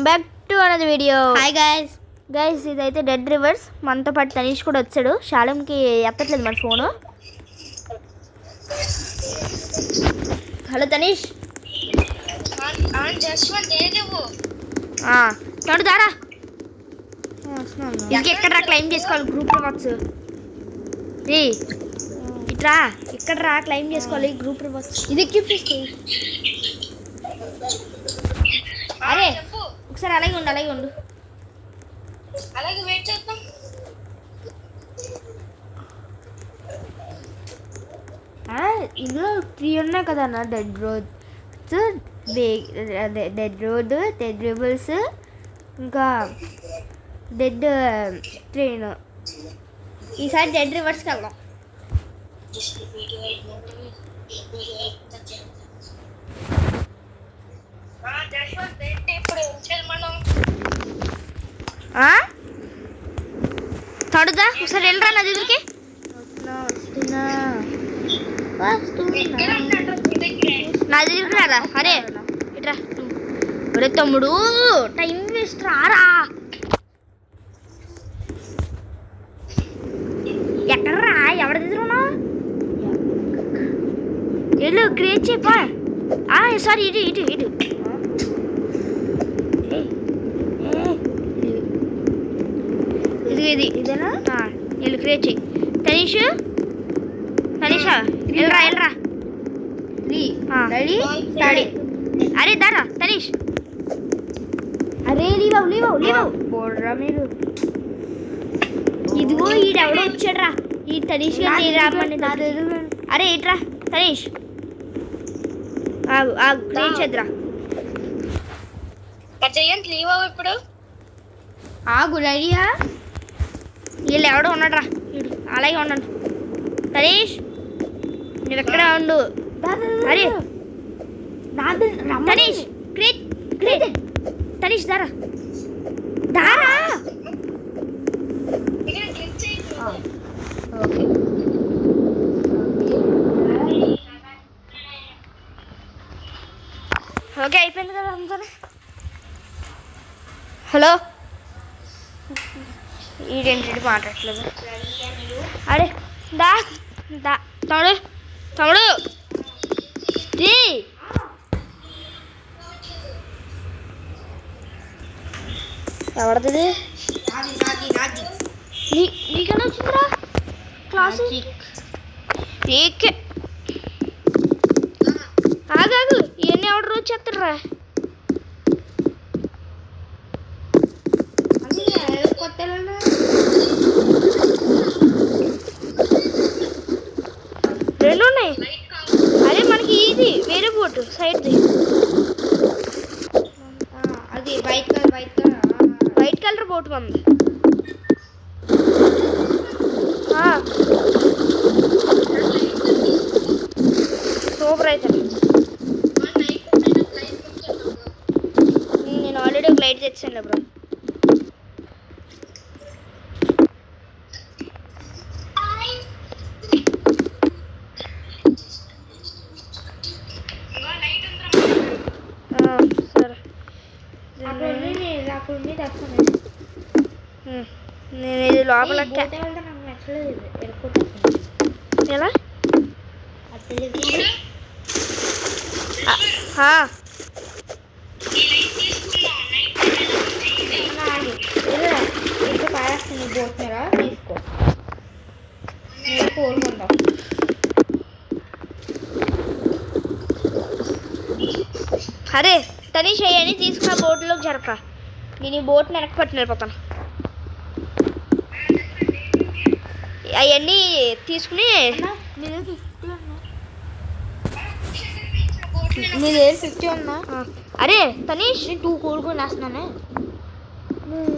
Back to another video. Hi guys ఇదైతే dead reverse. మనతో పాటు తనీష్ కూడా వచ్చాడు. శాలంకి ఎత్తట్లేదు మన ఫోను. హలో తనీష్. తోడు దారా ఇంకెక్కడ క్లైమ్ చేసుకోవాలి గ్రూప్ రివార్డ్స్. రే ఇట్రా ఇక్కడ రా క్లైమ్ చేసుకోవాలి గ్రూప్ రివార్డ్స్. ఇది ఎక్కిప్ చేసుకో. అరే ఒకసారి అలాగే ఉండు అలాగే వెయిట్ చేద్దాం. ఇందులో 3 ఉన్నాయి కదా అన్న. డెడ్ రోడ్, డెడ్ రిబల్స్, ఇంకా డెడ్ ట్రైన్. ఈసారి డెడ్ రివర్స్కి వెళ్దాం. తడుదా ఒకసారి వెళ్ళరా నా దగ్గరికి. నా దగ్గరికి రారా. అరే ఇట్రా. ఒరే తమ్ముడు టైం వేస్ట్ రారా. ఎక్కడరా ఎవరి దగ్గర ఉన్నావు? వెళ్ళు క్రియేట్ చేయపా. సారీ ఇటు ఇది ఇదేనా? వెళ్ళు క్రియేట్ చేయి. తనీషా వెళ్ళరా. అరే దారా తనీష్. అరే లీవ్ పోడ్రా మీరు. ఇదిగో ఈడెవడో వచ్చాడ్రా. ఈ తనీష్ అరే ఇట్రా తనీష్. క్రియేట్ చేద్దురా. ఇప్పుడు గుడ్ ఐడియా. వీళ్ళు ఎవడో ఉన్నాడ్రా. అలాగే ఉండండి తనీష్. నువ్వు ఎక్కడే ఉండు. అరే తనీష్ క్రియేట్ తనీష్ దారా. ఓకే అయిపోయింది కదా అంతా. హలో ఈడేంటి మాట్లాడట్లేదు. అరే దా తమ్ముడు ఎవరిది? నీకన్నా వచ్చిందిరా క్లాసు. ఆగాగు ఇవన్నీ ఎవడు రోజు చేస్తాడురా. రెండు ఉన్నాయి. అరే మనకి ఇది వేరే బోట్ సైడ్ది. అది వైట్ కలర్ బోట్ ఉంది. సూపర్ అయితే. నేను ఆల్రెడీ ఒక లైట్ తెచ్చాను బ్రో. సరే నేను ఇది లోపల ఎలా పారేస్తాను బోట్ మీద తీసుకో. కోరుకుందాం. అరే తనీష్ అవన్నీ తీసుకున్న బోట్లోకి జరపరా. నేను ఈ బోట్ని వెనక్కి పట్టుని వెళ్ళిపోతాను. అవన్నీ తీసుకుని మీ దగ్గర 50 ఉన్నా. అరే తనీష్ 2 కోరుకొని వేస్తున్నానే.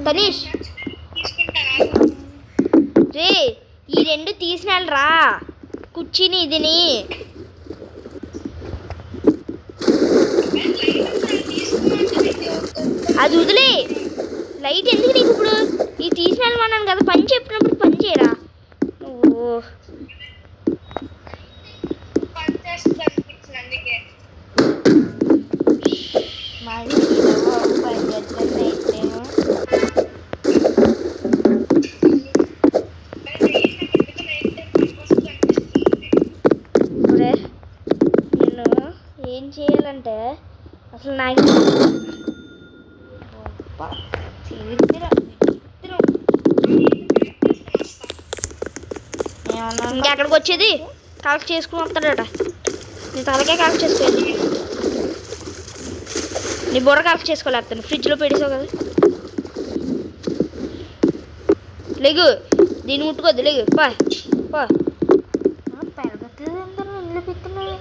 తనీష్ రే ఈ 2 తీసినారా కుర్చీని ఇదిని. అది వదిలే. లైట్ ఎందుకు నీకు ఇప్పుడు? ఈ తీసిన వెళ్ళమన్నాను కదా. పని చెప్పినప్పుడు పని చేయరా. మాది అంటే అసలు నాకు ఇంకెక్కడికి వచ్చేది కలెక్ట్ చేసుకుని వస్తాడట. నీ తలకే కలెక్ట్ చేసుకోలేదు, నీ బుర్ర కలెక్ట్ చేసుకోలేస్తాను. ఫ్రిడ్జ్లో పెట్టేసావు కదా. లేగు, దీన్ని ముట్టుకోద్దు, లేగు పా పా. పెరగట్లేదు ఎంత ఇల్లు పెట్టున్నావు.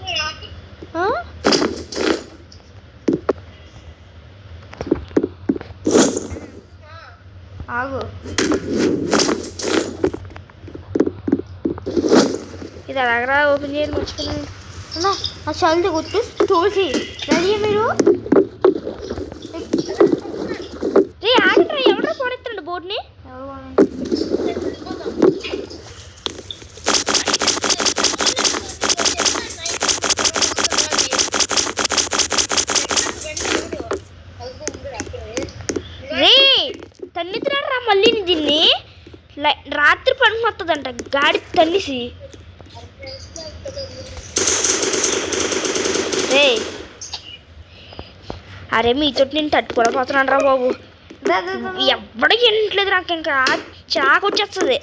ఆగు, ఇది అలాగరా ఓపెన్ చేయాలి మర్చిపోయినా. అన్నా ఆ చల్ది గుర్తు చూసి రెడీ మీరు. రే ఆగట్రా, ఎవడో పోడెత్తండి బోర్డుని. రే తన్నితినాడు రా మళ్ళీ దీన్ని. రాత్రి పనికి వస్తుందంట గాడి తన్నిసి. రే అరే మీతో నేను తట్టుకోలేకపోతున్నాను రా బాబు. ఎవడికి వినట్లేదు నాకు, ఇంకా చాకు వచ్చేస్తుంది.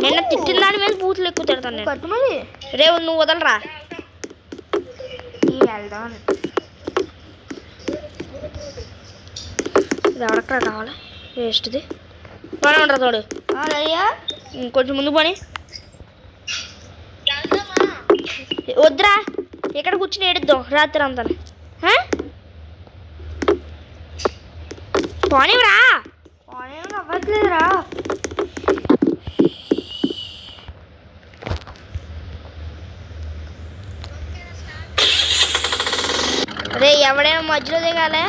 నిన్న తిట్టిన దాని మీద బూతులు ఎక్కువ తిడతాను నేను. రే నువ్వు వదలరా. వెళ్దాం ఇది ఎవడక్కడా కావాలి వేస్ట్ది. బాగా ఉండరా తోడు, ఇంకొంచెం ముందు పోనీ. వద్దురా, ఇక్కడ కూర్చుని ఏడుద్దాం రాత్రి అంతా. పోనివరా, అవ్వట్లేదురా. రే ఎవడైనా మధ్యలో దిగాలే.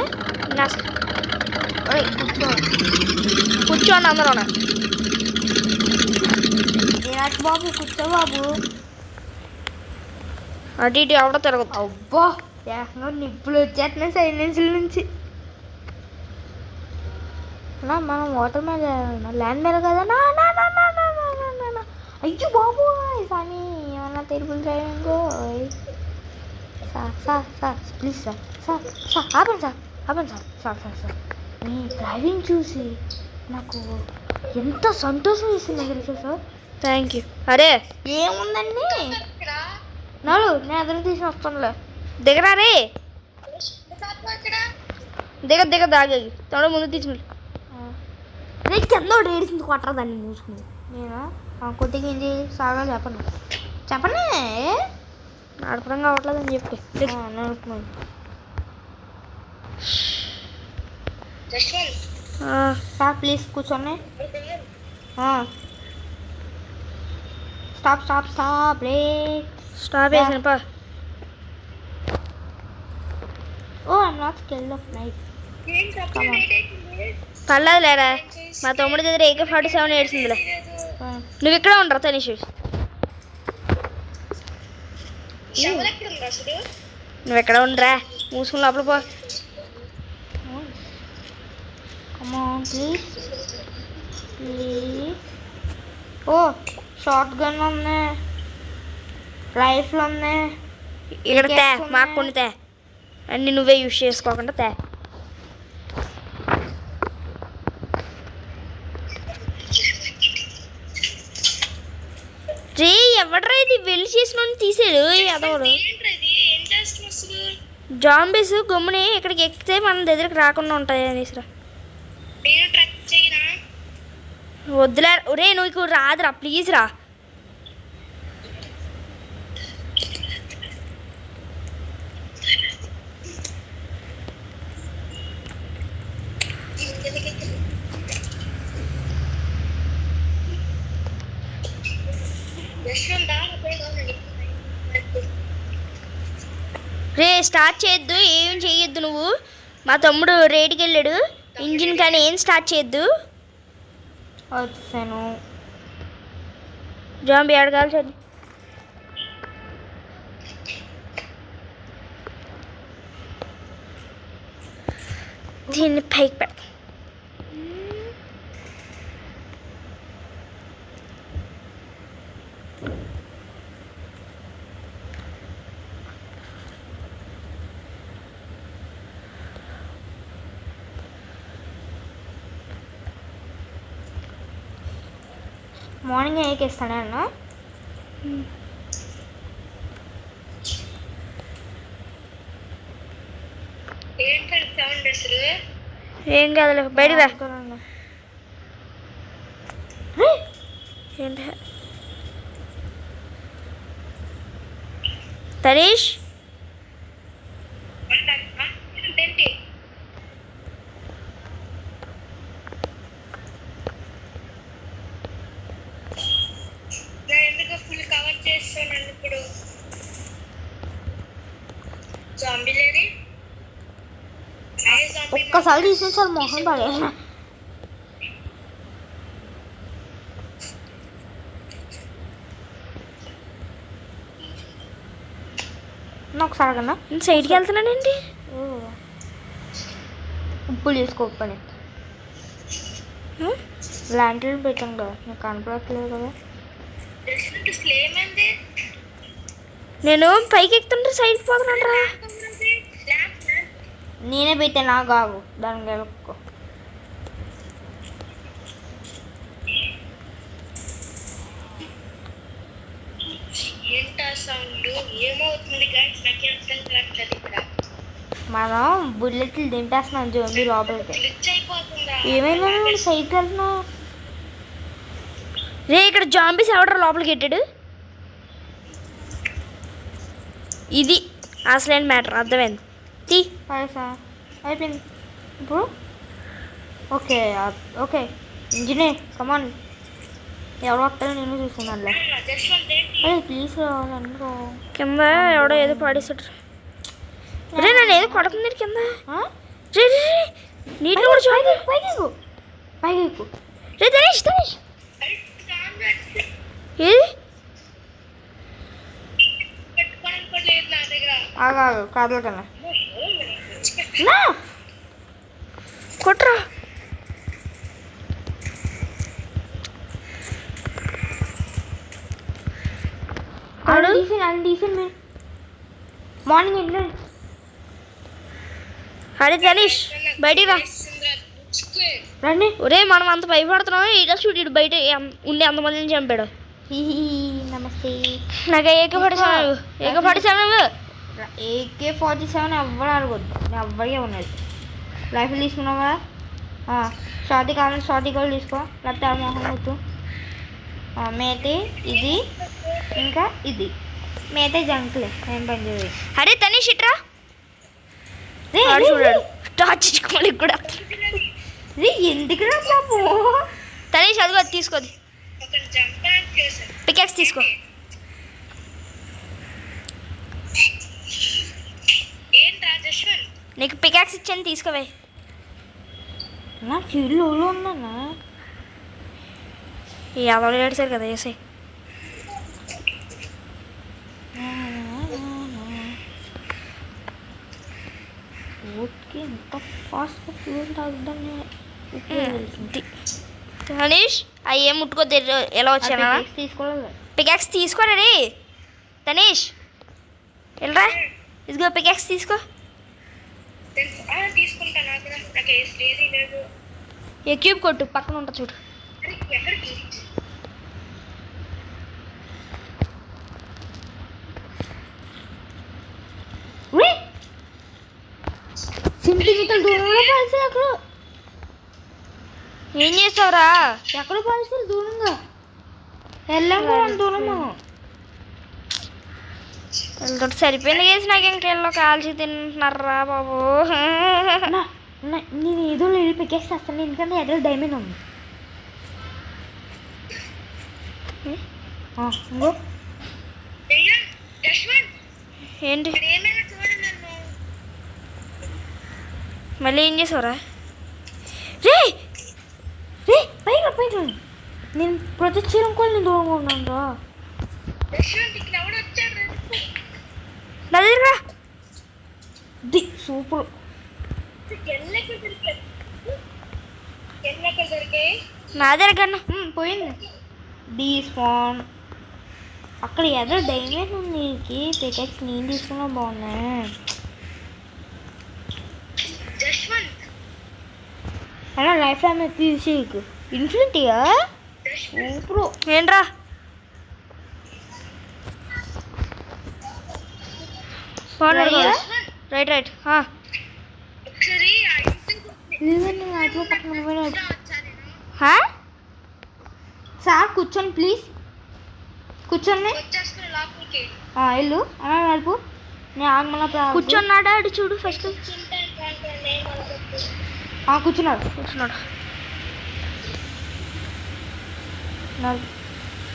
కూర్చోండి అందరూ. బాబు కూర్చో బాబు. అటు ఇటు ఎవడో తిరగదు. అబ్బా ఏకంగా నిప్పులు వచ్చేస్తున్నాయి సైలెన్స్ల నుంచి. మనం వాటర్ మీద ల్యాండ్ మీద కదా. అయ్యో బాబు సాని ఏమన్నా తెలుపులు డ్రైవింగ్. సార్ ప్లీజ్ సార్ ఆపండి సార్. మీ డ్రైవింగ్ చూసి నాకు ఎంత సంతోషం వేసింది తెలుసా సార్. Thank you. అరే ఏముందండి నాడు నేను ఎదురు తీసి వస్తానులే. దిగరా రే, దిగ దాగేగి తోడ ముందు తీసుకుని కింద ఏడిసింది కొట్టరా దాన్ని మూసుకుని. నేను కొద్దిగా ఏంటి సాగా చెప్పండి నడపడం కావట్లేదు అని చెప్పి నడుపుతున్నాను. సార్ ప్లీజ్ కూర్చోండి. Stop break. స్టాప్ వేసాను పా. Oh I'm not scared of night. పర్లేదు లేరా, మా తమ్ముడి దగ్గర AK-47 ఏడ్చిందిలే. నువ్వు ఇక్కడ ఉండరా తనీష్. నువ్వు ఎక్కడ ఉండరా, మూసుకుని లోపల పో. ప్లీజ్ ఓ షార్ట్ గన్ ఉన్నాయి, రైఫిల్ ఉన్నాయి. ఇక్కడ తే మాకు కొన్ని తే, అన్ని నువ్వే యూజ్ చేసుకోకుండా తే. రే ఎవడరా ఇది వెళ్ళి చేసిన తీసాడు అదవడు. జాంబీస్ గమ్ముని ఇక్కడికి ఎక్కితే మన దగ్గరికి రాకుండా ఉంటాయి అనేసిరా. వద్దులే రే, నువ్వు ఇక్కడ రాదురా ప్లీజ్ రా. రే స్టార్ట్ చేయొద్దు, ఏం చేయొద్దు నువ్వు. మా తమ్ముడు రేడికి వెళ్ళాడు, ఇంజిన్ కానీ ఏం స్టార్ట్ చేయొద్దు. వచ్చాను జాంబీ అడగాలి చూడు. దీన్ని పైకి పెడతా. మార్నింగ్ ఏకేస్తానే అన్న. ఏం కాదులే బయటికి రా. ఏంటి తనీష్ ఒక్కసారి తీసుకుని చాలా మొహం పడేసిన. ఒకసారి కన్నా సైడ్కి వెళ్తున్నానండి. ఉప్పులు తీసుకోపని లాంటివి పెట్టాం కదా, నీకు కనపడట్లేదు కదా. నేను పైకి ఎక్కుతుంటే సైడ్కి పోతున్నాను రా. నేనే పెట్టాను నా గాగు దానికి వెళ్ళక్కో. మనం బుల్లెట్లు తింటేస్తున్నాం జోంబీ లోపలికి. ఏమైనా సైడ్కి వెళ్తున్నావు రే, ఇక్కడ జాంబీస్ ఎవడరా లోపలికి పెట్టాడు? ఇది అసలైన మ్యాటర్, అర్థమైంది. తీ సార్ అయిపోయింది ఇప్పుడు. ఓకే ఓకే ఇంజనీర్ కమాన్, ఎవరో వస్తారో నేను చూసుకున్నానులే. అదే ప్లీజ్ రావాలనుకో. కింద ఎవడో ఏదో పాడేసాడు రే, నన్ను ఏదో కొడుతుంది కింద. రే రే రే నీటిలో కూడా చూడండి. పైకి ఎక్కు రే తనీష్ తనీష్ ఏది ఆగాగు కాదుల కన్నా కొట్రా. మార్నింగ్ వెళ్ళండి. అరే తనీష్ బయటికి రా. రండి. ఒరే మనం అంత భయపడుతున్నాం, ఇటా చూడు ఇటు బయట ఉండే అంతమందిని చంపాడు. నమస్తే. నాకు AK-47 AK-47 ఎవ్వరు అడగొద్దు, ఎవ్వరికే ఉన్నది. లైఫ్ తీసుకున్నావా? షార్టీ కావాలి, షార్టీ కూడా తీసుకో, లేకపోతే ఆ మొహం వద్దు. మేతే ఇది ఇంకా ఇది మేతే జంకులే ఏం పని చేయదు. అరే తనీష్ ఇట్రా చూడాడు టార్చ్ ఇచ్చుకోనికి కూడా. ఎందుకు రా బాబు? తనీష్ అదిగో అది తీసుకోది, పికాక్స్ తీసుకో. నీకు పికాక్స్ ఇచ్చాను తీసుకోవే. నా ఫ్యూల్ లోలో ఉన్నానా? ఈ అలవాటు ఏడ్చారు కదా వేసే. ఓకే ఎంత ఫాస్ట్గా ఫ్యూల్ తాగుద్దాన్ని తనీష్ అవి ఏం ముట్టుకోద్దు. ఎలా వచ్చానా తీసుకోలేదు. పికాక్స్ తీసుకోరా రే తనీష్, వెళ్ళరా. ఇదిగో పికాక్స్ తీసుకో. ఏ క్యూబ్ కొట్టు, పక్కన ఉంటా చూడు. సెంటీమీటర్ దూరంలో పాల్సారు అక్కడ. ఏం చేస్తావురా? ఎక్కడ పాల్సారు దూరంగా వెళ్ళాము దూరము. వీళ్ళతో సరిపోయింది కేసు. నాకు ఇంకెళ్ళో కాల్చి తింటున్నారా బాబు. నేను ఏదో వెళ్ళి పికేస్తాను, ఎందుకంటే ఎక్కడ డైమండ్ ఉంది. ఇంకో ఏంటి మళ్ళీ ఏం చేసావురా? రే రే పైగా పైగా నేను ప్రొజెక్ట్ చేయడం కూడా నేను దూరంగా ఉన్నాను రా. నా దగ్గర సూపర్. నా దగ్గర కన్నా పోయింది. డీ స్పాన్ అక్కడ ఏదో డైమండ్ ఉంది. పికెక్స్ నేను తీసుకున్నా బాగున్నాయి. అలా లైఫ్ టైం తీసేకు ఇన్ఫినిటీగా సూపర్. ఏంట్రా రైట్ రైట్. లేదండి అట్లో పక్కన సార్ కూర్చోండి ప్లీజ్, కూర్చోండి. ఇల్లు అలా నడుపు. నేను ఆగమన్నప్పుడు కూర్చున్నాడా అడు చూడు ఫస్ట్. కూర్చున్నాడు కూర్చున్నాడు.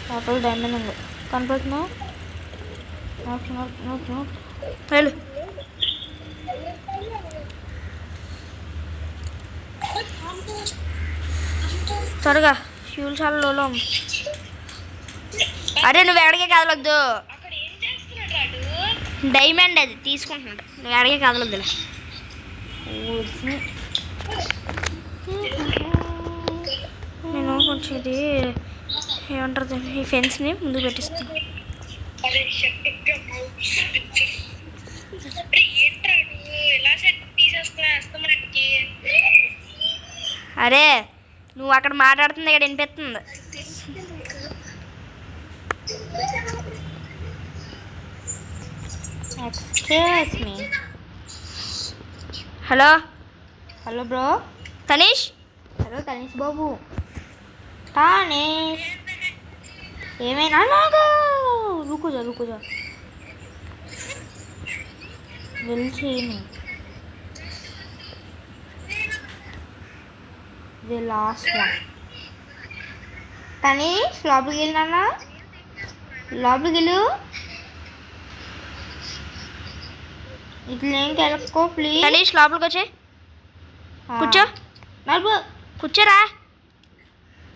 లోపల డైమండ్ ఉంది కనపడుతున్నా. వెళ్ళు. త్వరగా ఫ్యూల్ చాలా లోలో ఉంది. అరే నువ్వు ఎక్కడికే కదలొద్దు. డైమండ్ అది తీసుకుంటున్నాడు. నువ్వు ఎక్కడికే కదలొద్దులే. నేను కొంచెం ఇది ఏమంటారు ఈ ఫెన్స్ని ముందుకు పెట్టిస్తాను. అరే నువ్వు అక్కడ మాట్లాడుతుంది ఇక్కడ వినిపిస్తుంది. Hello hello bro. Tanish. Hello Tanish బాబు. తనీష్ ఏమైనా రుకుజా వెళ్ళి ది లాస్ట్ వన్. తనీష్ లోపలికి వెళ్ళినా, లోపలికి వెళ్ళు. ఇట్లా ఏం కెలక్కో ప్లీజ్. తనీష్ లోపలికి వచ్చే కూర్చో. నడుపు. కూర్చోరా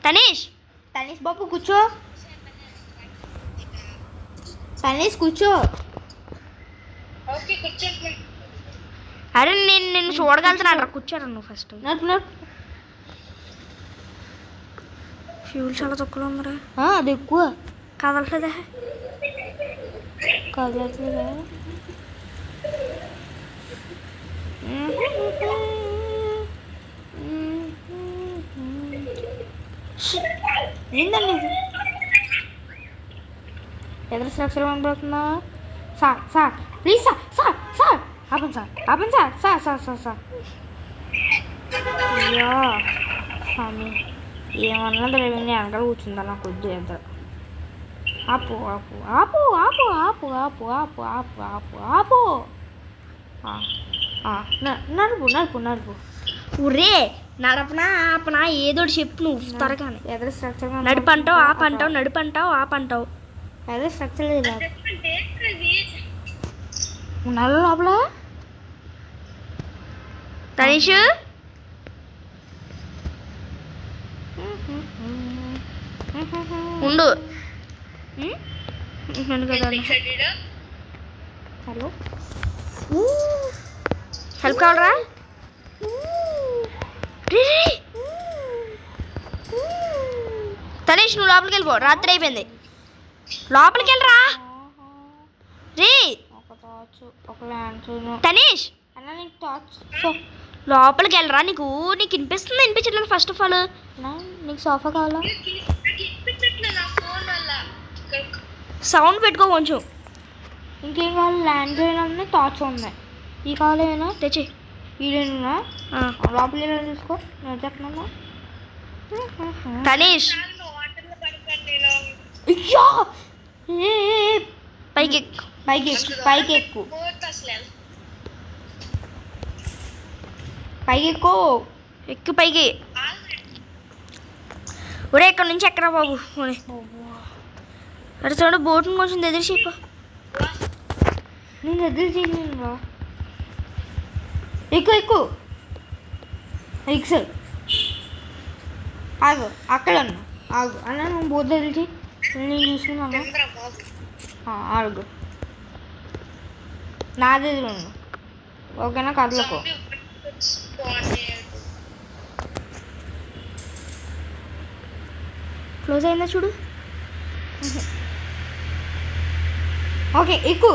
తనీష్. తనీష్ బాబు కూర్చో. తనీష్ కూర్చో. అరే నేను నిన్ను చూడగలుగుతున్నాను. కూర్చోరా నువ్వు ఫస్ట్. నడుపు. ఫ్యూల్ చాలా తక్కువ ఉందిరా. అది ఎక్కువ కదలలేదా? కదలట్లేదా? ఏందండి ఇది? ఎదురు సాక్షులు కనబడుతుందా? సార్ ప్లీజ్ సార్ ఆపండి సార్. అయ్యో స్వామి ఏమన్నా డ్రైవింగ్ వెనకాల కూర్చుందా నాకు వద్దు. ఎంత ఆపు. నడుపు. ఊరే నడపనా ఆపనా ఏదోటి చెప్పు నువ్వు త్వరగానే. ఎదురు స్ట్రక్చర్ నడిపంటావు ఆపంటావు. ఎదురు స్ట్రక్చర్ లేదు ఉన్నాడు లోపల. తనీష్ ఉండు. హలో హెల్ప్ కావాలరా? తనీష్ నువ్వు లోపలికి వెళ్ళిపో. రాత్రి అయిపోయింది. లోపలికి వెళ్ళరా రే. తనీష్ లోపలికి వెళ్ళరా. నీకు వినిపిస్తుంది వినిపించట్లేదు ఫస్ట్ ఆఫ్ ఆల్. నీకు సోఫా కావాలా? సౌండ్ పెట్టుకో కొంచెం. ఇంకేం కావాలి? ల్యాండ్ ఉన్నాయి, టార్చ్ ఉన్నాయి. ఈ కావాలి ఏమైనా తెచ్చి. ఈడేనా లోపల చూసుకో. నేను చెప్తున్నా తనీష్ పైకి ఎక్కు పైకి. ఒరే ఇక్కడ నుంచి ఎక్కరా బాబు. అరే చూడ బోట్ని కొంచెం ఎదిరిచి. నేను ఎదిరిచేయను. ఎక్కువ సార్ ఆగు. అక్కడ ఆగు అన్న. నువ్వు బోట్ ఎదిరిచి నేను చూసుకున్నాను. ఆగు నాది ఎదురు. ఓకేనా? కదలకు. క్లోజ్ అయిందా చూడు. ఓకే ఎక్కువ.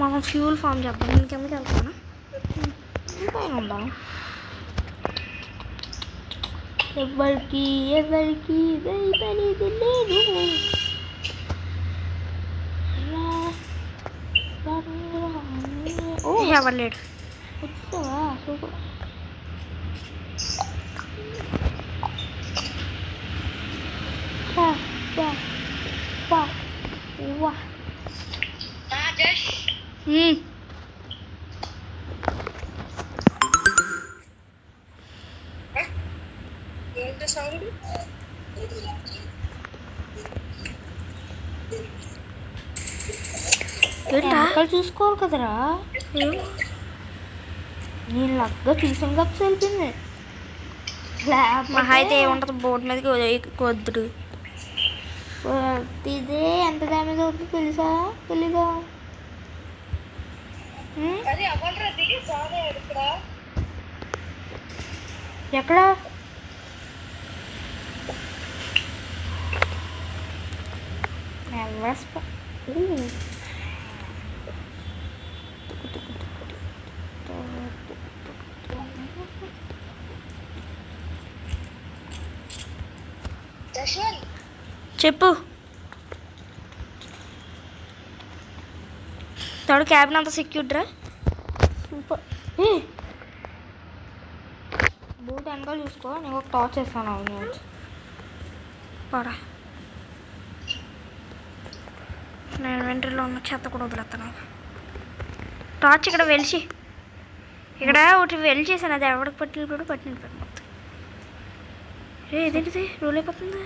మనం ఫ్యూల్ ఫామ్ చేద్దాం. నేను కిందకి వెళ్తాను. పైన ఉందాం. ఎవరికి భయపడేది లేదు. ఎవరు లేడు. వచ్చావా? సూపర్. వెనకాల చూసుకోవాలి కదరా. నేను లగ్గా చూసాను కప్పు వెళ్ళిపోయింది. మహా అయితే ఏముంటుంది, బోట్ మీదకి వద్దుడు. ఇదే ఎంత డ్యామేజ్ అవుతుందో తెలుసా? తెలీదా? ఎక్కడ? చెప్పు. తోడు క్యాబిన్ అంతా సెక్యూర్డ్రా. సూపర్. బూట్ వెనకాల చూసుకో. నేను ఒక టార్చ్ చేస్తాను. అవును పడా. నేను వెంట్రీలో ఉన్న చెత్త కూడా వదిలేస్తాను. టార్చ్ ఇక్కడ వెలిచి, ఇక్కడ ఒకటి వెలిచేసాను. అది ఎవరికి పట్టిన కూడా పట్టిన మొత్తం. ఇదేంటిది రూల్ అయిపోతుంది.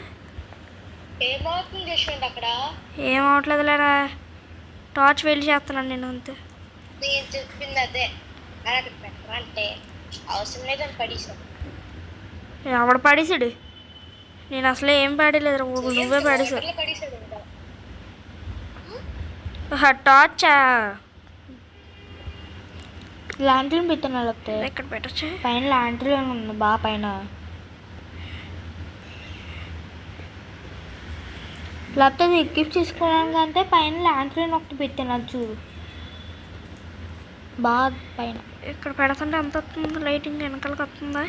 ఏమవట్లేదు లేరా. టార్చ్ వెళ్ళి చేస్తున్నాను నేను అంతే. చెప్పింది అదే అంటే అవసరం లేదని పడేసాడు. ఎవడు పడేసాడు? నేను అసలే ఏం పాడలేదు. నువ్వే పడేసాడు. టార్చా లాంట్రీని పెట్టాను. లేకపోతే ఇక్కడ పెట్టచ్చు. పైన లాంట్రీ ఉంది బాగా పైన. లేకపోతే అది ఎక్కిప్ చేసుకోవడానికి అంటే పైన లాంట్రీని ఒకటి పెట్టాను. అది చూడు బాగా పైన. ఇక్కడ పెడుతుంటే ఎంత వస్తుంది? లైటింగ్ వెనకాలకి వస్తుందా?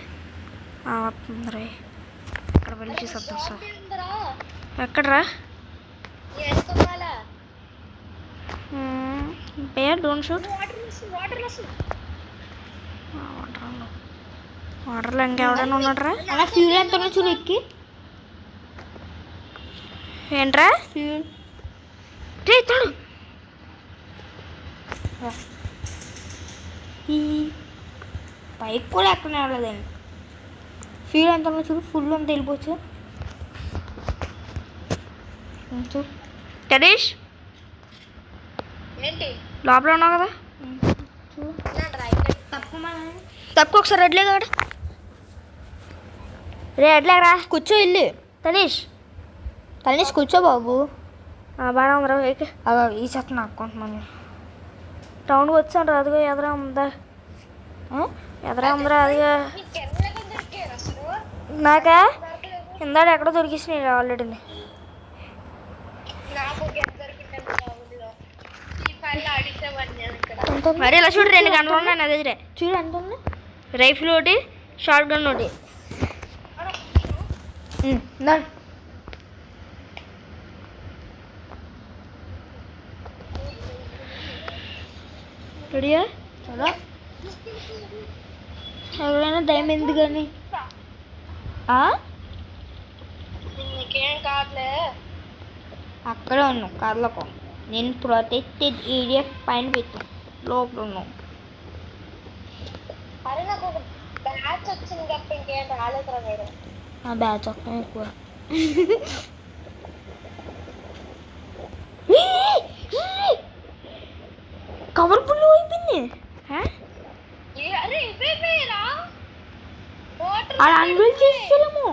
వస్తుంది రే. ఇక్కడ వెళ్ళి చూసేద్దాం సార్. ఎక్కడరా? Bear don't shoot. వాటర్లో ఇంకెవడైనా ఉన్నాడరా? అలా ఫ్యూల్ ఎంత ఉన్నా చూడు. ఎక్కి ఏంట్రా ఫ్యూల్ తోడు. పైకి కూడా ఎక్కడ వెళ్ళలేదండి. ఫ్యూల్ ఎంత ఉన్నా చూడు. ఫుల్ అంత వెళ్ళిపోవచ్చు. చూడు టనీష్, ఏంటి లోపల ఉన్నావు కదా. తక్కువ ఒకసారి రెడ్లే కాడ. రే రెడ్లేరా. కూర్చో. ఇల్లు తనీష్ కూర్చో బాబు. బాగా ఉందిరా. అలా ఈ చెత్త నా అకౌంట్ మనీ. టౌన్కి వచ్చాను. అదిగో ఎదరా ఉందా? ఎదరా ఉందిరా. అదిగా నాకా ఇందాడ ఎక్కడో దొరికిసినాయి ఆల్రెడీ. మరి ఇలా చూడు. 2 గంటలు ఉన్నాయి నా దగ్గర. చూడు ఎంత ఉంది. రైఫిల్ ఒకటి, షార్ట్ గన్ ఒకటి. రెడీయా? చాలా ఎవరైనా దయం ఎందుకు కానీ నీకేం కావట్లే. అక్కడే ఉన్నావు కార్లకు. నేను ప్రొటెక్టెడ్ ఏరియా పైన పెట్టాను. లోపల ఉన్నావు. అరే నాకు ఒక బ్యాచ్ వచ్చింది తప్ప ఇంకేం రాలేదురా. మీరు నా బ్యాచ్ వస్తాం ఎక్కువ. కవర్ ఫుల్ అయిపోయింది. అరే ఇవేరా అలా అన్వెల్ చేసేసాము.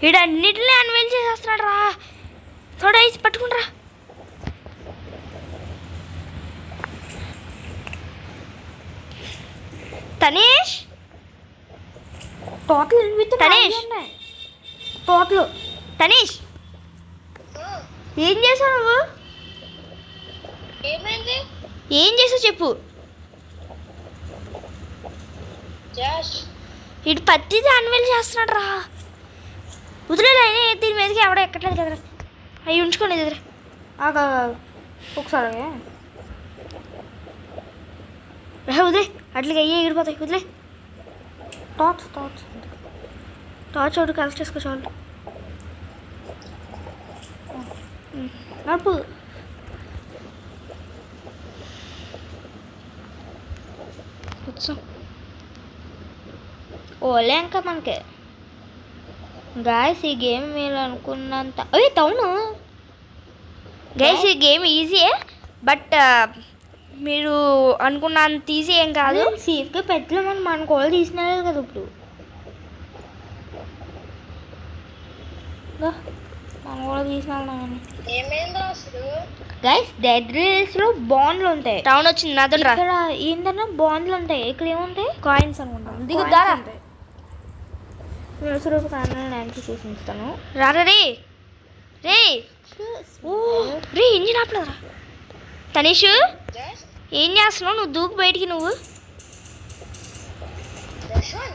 వీడు అన్నిటిని అన్వెల్ చేసేస్తున్నాడు రా. థోడా వేసి పట్టుకుంటారా. తనీష్ టోటల్ తనీష్ టోటల్ తనీష్ ఏం చేసావు నువ్వు? ఏమైంది? ఏం చేసావు చెప్పు. జస్ట్ ఇటు పత్తి దాని వెళ్ళి చేస్తున్నాడు రా. వదిలేదు అయినా దీని మీదకి ఎవడో ఎక్కట్లేదు కదరా. అవి ఉంచుకోండి ఎదురు. ఒకసారి వదిలే అట్లకి అయ్యే ఎగిరిపోతాయి. వదిలే టార్చ్ ఒకటి కలిసి చేసుకో చాలు. నడుపు. ఓలే ఇంకా మనకి గాయస్ ఈ గేమ్ మీరు అనుకున్నంత టౌను గైస్ ఈ గేమ్ ఈజీయే, బట్ మీరు అనుకున్నంత ఈజీ ఏం కాదు. సేఫ్గా పెట్టలేమని మన కోళ్ళు తీసినారు కదా ఇప్పుడు. మనం కూడా తీసినాం. ఏమైందో అసలు? గైస్ డెడ్ రేస్లో బాండ్లు ఉంటాయి. టౌన్ వచ్చింది నాతో రా. ఇక్కడ ఏంటన్నా బాండ్లు ఉంటాయి. ఇక్కడ ఏముంటాయి? కాయిన్స్ అనుకుంటాం. దిగుదారా నేను చూపిస్తాను. రారా రే రే. ఓ రే ఇంజిన్ ఆపలేదురా. తనీషు జస్ట్ ఏం చేస్తున్నావు నువ్వు? దూకు బయటికి నువ్వు. దర్శన్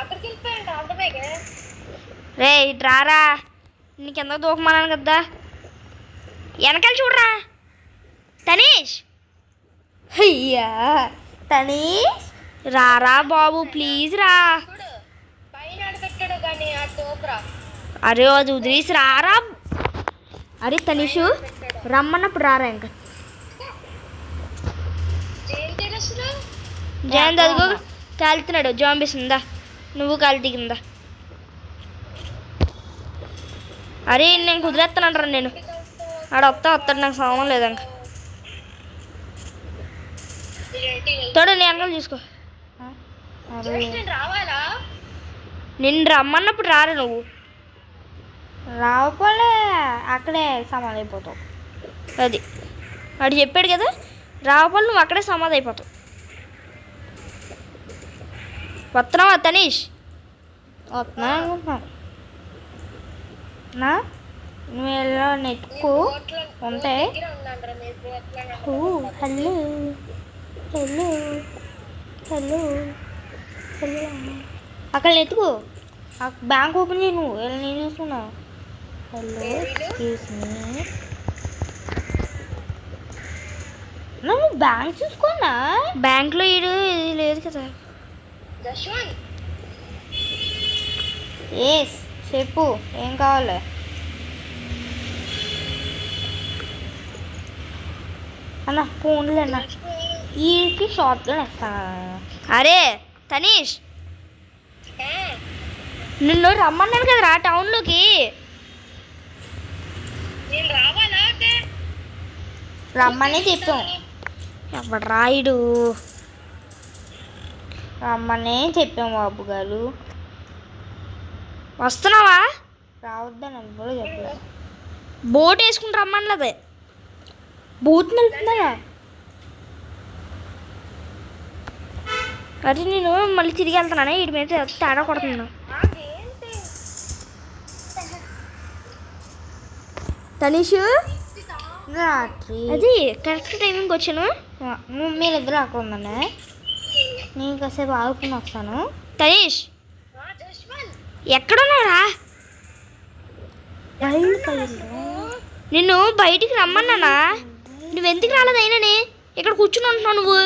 అక్కడికి వెళ్ళిపోయాడు అర్థమేగా. రే ఇటు రారా. నీకెందుకు దూకమన్నాను కదా. వెనకాల చూడరా తనీష్. అయ్యా తనీష్ రారా బాబు ప్లీజ్ రా. చూడు పైన పెట్టాడు కానీ ఆ తోపురా అరే అది వదిలేసి రారా. అరే తనీషు రమ్మన్నప్పుడు రారా. ఇంకా ఏంటి అసలు? జయంత్ అదిగో కాలుతున్నాడు. జాంబీసిందా నువ్వు కాలు దిగిందా. అరే నేను కుదిరేస్తానంటారా నేను. ఆడ వస్తాడు నాకు సమయం లేదు. ఇంకా తోడు నీ వెనకాల చూసుకో. నేను రావాలా? నిన్ను రమ్మన్నప్పుడు రారా నువ్వు. రావపోలే అక్కడే సమాధి అయిపోతావు. అది వాడు చెప్పాడు కదా, రావాలి నువ్వు అక్కడే సమాధి అయిపోతావు. వస్తున్నావా తనీష్? వస్తున్నా అనుకుంటున్నాను నా నువ్వు ఎలా నెట్టుకు ఉంటాయి. హలో హలో హలో హలో అక్కడ నెట్టుకు. బ్యాంక్ ఓపెన్ చేయి. నువ్వు ఎలా నేను చూస్తున్నావు. Hello excuse me. నువ్వు బ్యాంక్ చూసుకున్నా. బ్యాంక్లో ఇది లేదు కదా. దర్శన్ ఎస్ చెప్పు ఏం కావాలి. అన్న ఫోన్లే అన్న వీరికి షార్ట్గా ఇస్తాను. అరే తనీష్ నిన్ను రమ్మన్నాను కదరా టౌన్లోకి. నేను రావాలా? రమ్మని చెప్పాం. ఎవడు రాయుడు రమ్మనే చెప్పాం బాబు గారు. వస్తున్నావా? రావద్దని ఎవ్వరు చెప్పలేదు. బోట్ వేసుకుని రమ్మన్నదే. బూత్ నిలుపుతున్నారా? అరే నేను మళ్ళీ తిరిగి వెళ్తున్నానే. వీడి మీద తేడా కొడుతున్నాను. ఏంటి తనీషు రాత్రి అది కరెక్ట్ టైమింగ్కి వచ్చాను. మీరిద్దరు అక్కడ ఉందనే నేను కాసేపు ఆడుకుని వస్తాను. తనీష్ దర్శన్ ఎక్కడున్నావురా? నిన్ను బయటికి రమ్మన్నానా? నువ్వెందుకు రాలేదు? అయిననే ఇక్కడ కూర్చుని ఉంటున్నావు నువ్వు.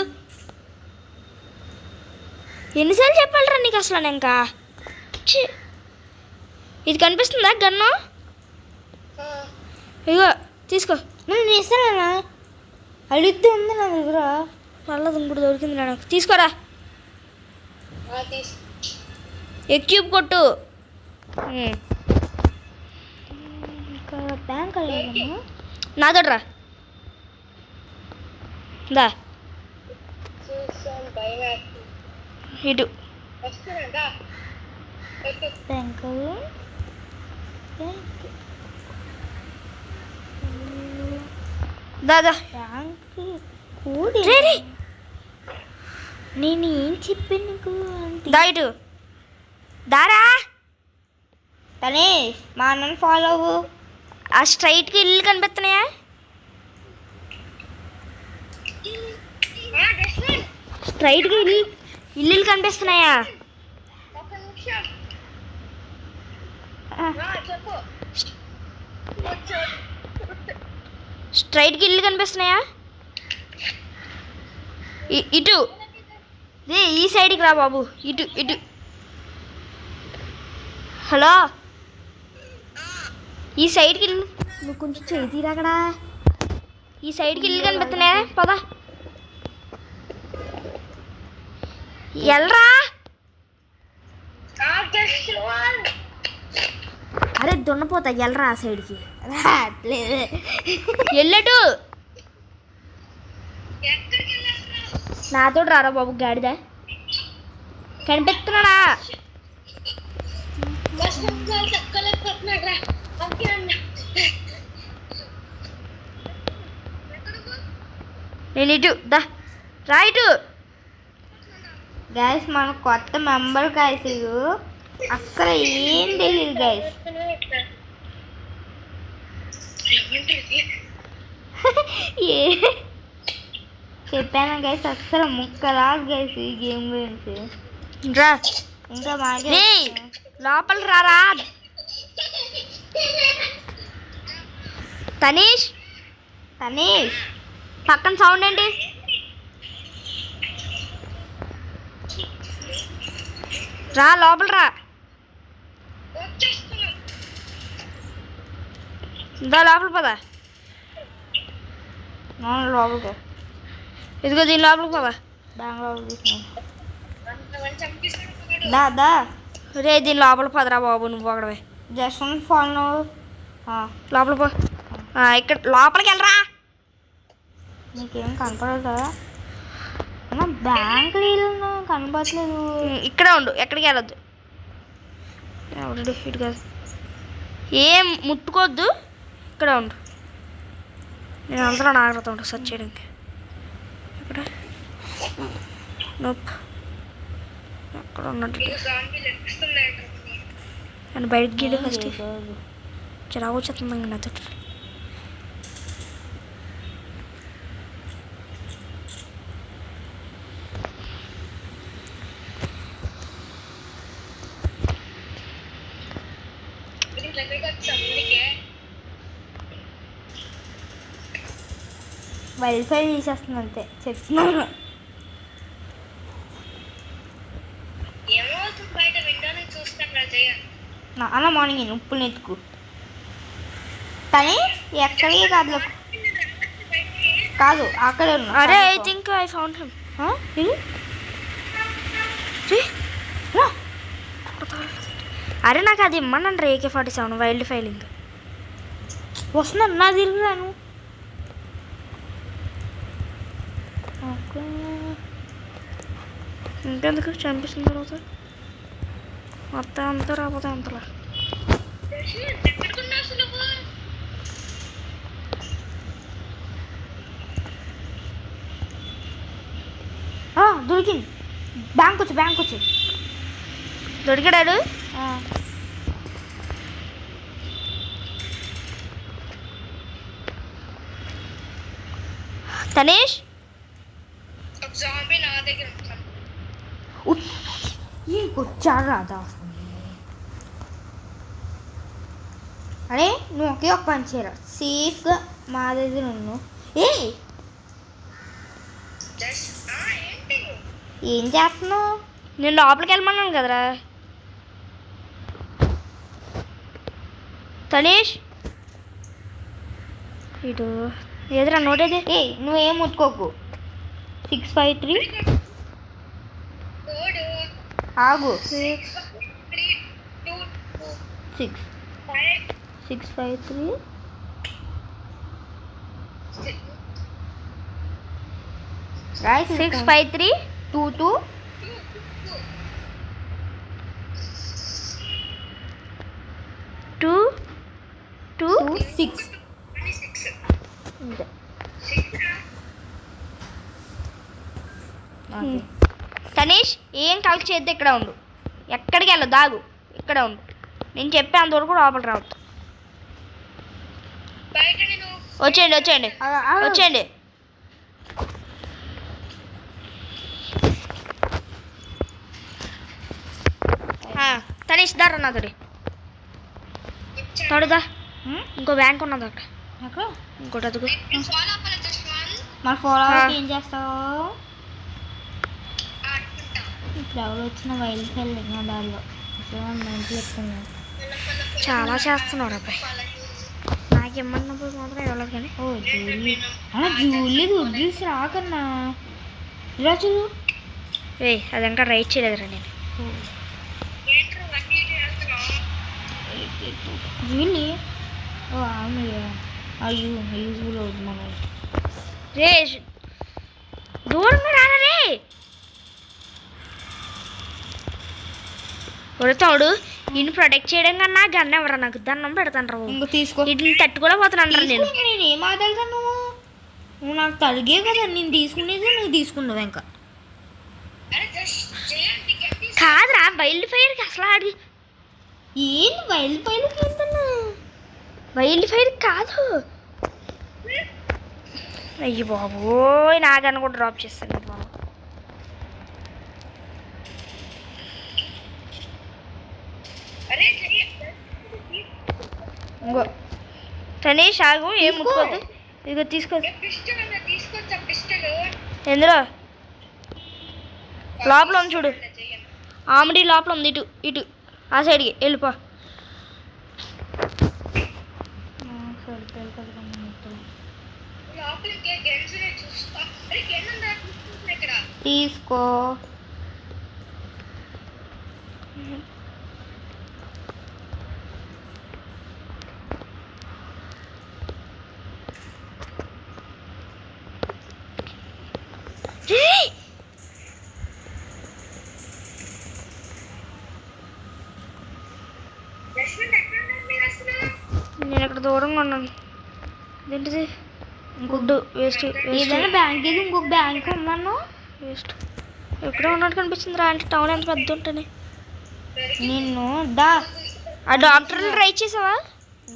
ఎన్నిసార్లు చెప్పాలరా నీకు అసలు. ఇంకా ఛీ. ఇది కనిపిస్తుందా గన్ను? ఇగో తీసుకో. నేను ఇస్తానా? అడిగితే ఉంది నా దగ్గర. మళ్ళీ ఇంకోటి దొరికింది నాకు. తీసుకోరా. ఎక్యూబ్ కొట్టు. ఇంకా బ్యాంక్ వెళ్ళాము. నాతోడ్రా దా. చూసాను భయం ఇటు వస్తున్నాగా. బ్యాంక్ దాదా. బ్యాంక్ కూడి రే రే నేను ఏం చెప్పాను నీకు అంటే దా ఇటు దారా. తనీష్ మా అన్నని ఫాలో అవ్వు. ఆ స్ట్రైట్కి ఇల్లు కనిపిస్తున్నాయా? స్ట్రైట్గా ఇల్లు కనిపిస్తున్నాయా? ఒక నిమిషం చెప్పు. స్ట్రైట్కి ఇల్లు కనిపిస్తున్నాయా? ఇటు రే, ఈ సైడ్కి రా బాబు. ఇటు ఇటు. హలో, ఈ సైడ్కి ఇల్లు. నువ్వు కొంచెం చేయి తీరాకడా. ఈ సైడ్కి ఇల్లు కనిపిస్తున్నాయా? పద ఎల్రా. అరే దున్నపోతా, ఎల్రా ఆ సైడ్కి. రాట్లేదు. ఎల్లటు నాతో రారా బాబు. గాడిద కనిపిస్తున్నాడా? నేను ఇటు దా, రా ఇటు. గైస్ మన కొత్త మెంబర్ గైస్ ఇది. అక్కడ ఏం తెలియదు గైస్. ఏ చెప్పాను గైస్, అసలు ముక్కరాదు గైస్ ఈ గేమ్ గురించి. రా ఇంకా మాకే రే, లోపల రారా. తనీష్, తనీష్ పక్కన సౌండ్ ఏంటి? రా లోపల రా. దా లోపల పద. లోపలికి ఇదిగో దీని లోపలికి పద. బెంగళూరు తీసుకున్నాం. దా దా రే, దీని లోపల పదరా బాబు. నువ్వు ఒకడవే జస్ట్ ఫాలో. లోపల పో. ఇక్కడ లోపలికి వెళ్ళరా. నీకేం కనపడదా? బ్యాంకులు వెళ్ళినా కనపడలేదు. ఇక్కడే ఉండు, ఎక్కడికి వెళ్ళొద్దు. ఇటు కాదు, ఏం ముట్టుకోవద్దు, ఇక్కడే ఉండు. నేను అందరూ నాగలుగుతా ఉంటాను సెర్చ్ చేయడానికి. ఇక్కడ నొప్పు ఎక్కడ ఉన్నట్టు. నేను బయటకి గీడు ఫస్ట్. చిరాకు వచ్చేస్తుంది నాతో. వైఫై తీసేస్తుంది అంతే చెప్తున్నాను. అలా మార్నింగ్ ఉప్పులు ఎత్తుకు. కానీ ఎక్కడికి కాదు కాదు అక్కడే ఉన్నా. అరే I think I found him. అరే నాకు అది ఇమ్మనండి రే. AK-47 వైల్డ్ ఫైలింగ్ వస్తున్నాను నా తిరుగుతాను. ఇంకెందుకు చంపిస్తున్న తర్వాత మొత్తం అంతా రాకపోతే అంతలా. దొరికింది. బ్యాంక్ వచ్చి దొరికాడాడు. తనీష్ వచ్చాడు రాదా? అరే నువ్వు ఒకే ఒక పని చేయరా, సేఫ్గా మా దగ్గర ఉన్నావు. ఏం చేస్తున్నావు? నేను లోపలికి వెళ్ళమన్నాను కదరా. తనీష్ ఇటు ఏదిరా నోటేది. నువ్వేం ముట్టుకోకు. 653 ఆగు. 653 రైట్. 653 22 2 2 6 తనీష్ ఏం కలెక్ట్ చేద్దాం. ఇక్కడ ఉండు, ఎక్కడికి వెళ్ళదు, దాగు ఇక్కడ ఉండు. నేను చెప్పే అంతవరకు లోపల రావద్దు. బయట నేను వచ్చేయండి వచ్చేయండి వచ్చేయండి. తనీష్ దారా నాతోడి తోడుదా. ఇంకో బ్యాంక్ ఉన్నది అక్కడ, ఇంకోటి అదుగు. ఫాలో అవ్వాలి జస్వాన్. మరి ఫాలో ఏం చేస్తావు? ఇప్పుడు ఎవరు వచ్చిన వైల్డ్ వెళ్ళి నా దారిలో మంచి చెప్తున్నాను. చాలా చేస్తున్నారు అబ్బాయి. నాకేమన్నప్పుడు మాత్రం ఎవరు కానీ. ఓ జూలీ జూలీ వదిలేసి రాకన్నా రాజులు. అది ఇంకా రైట్ చేయలేదురా నేను. జూలీ ఓ ఆమె అయ్యో యూజ్ఫుల్ అవుతుంది మనం. రే దూరంగా రానా రే. కొడతాడు నిన్ను ప్రొటెక్ట్ చేయడం కన్నా గన్న ఎవరా నాకు దండం పెడతాను రా. ఇంకో తీసుకో. వీటిని తట్టుకోలేకపోతున్నాను నేను. నేను ఏం మాట్లాడతాను? నువ్వు నాకు తలిగే కదా, నేను తీసుకునేది నువ్వు తీసుకున్నావు ఇంకా. కాదురా వైల్డ్ ఫైర్కి అసలు ఆడి ఏంటి వైల్డ్ ఫైర్కి ఏంటన్నా? వైల్డ్ ఫైర్ కాదు. అయ్యి బాబోయ్ నాకన్నా కూడా డ్రాప్ చేస్తాను మనం. ఇంకో తనీష్ ఆగు, ఏం ముట్టుకోద్దు. ఇదిగో తీసుకో. తీసుకొచ్చా పిస్టల్. ఎందులో లోపల ఉంది చూడు, ఆమెడి లోపల ఉంది. ఇటు ఇటు ఆ సైడ్కి వెళ్ళిపో. లోపలికి గన్స్ చూస్తా. అరే గన్ ఉందా ఇక్కడ? తీసుకో. నేను ఇక్కడ దూరంగా ఉన్నాను. ఏంటిది గుడ్డు వేస్ట్ ఏదైనా బ్యాంక్ ఇది ఇంకొక బ్యాంక్ ఉన్నాను. వేస్ట్ ఎక్కడో ఉన్నట్టు కనిపిస్తుంది రా. అంటే టౌన్ ఎంత పెద్ద ఉంటుంది. నిన్ను దా ఆ డాక్టర్ని ట్రై చేసావా?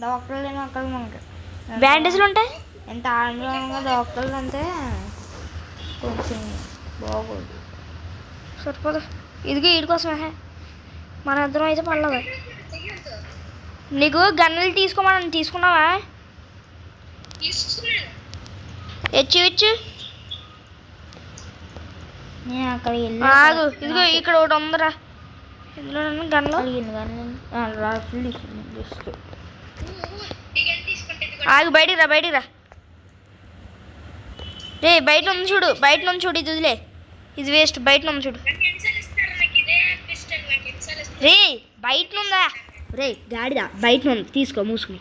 డాక్టర్లు ఏమో అక్కడ మనకి బ్యాండేజ్లు ఉంటాయి. ఎంత ఆనందంగా డాక్టర్లు అంటే కొంచెం బాగోదు. సరిపోదు. ఇదిగో వీడి కోసమే మన ఇద్దరం అయితే పర్లేదు. నీకు గన్నులు తీసుకోమని తీసుకున్నావా? ఇచ్చు నేను అక్కడ ఆగు. ఇదిగో ఇక్కడ ఒకటి ఉందిరా. ఇందులో గన్లో ఆగు. బయటికి రా బయటికి రా. రే బయట ఉంది చూడు, బయట ఉంది చూడు. ఇది వదిలే, ఇది వేస్ట్. బయట ఉంది చూడు. రే బయట ఉందా? రే గాడిదా బయట ఉంది, తీసుకో మూసుకుని.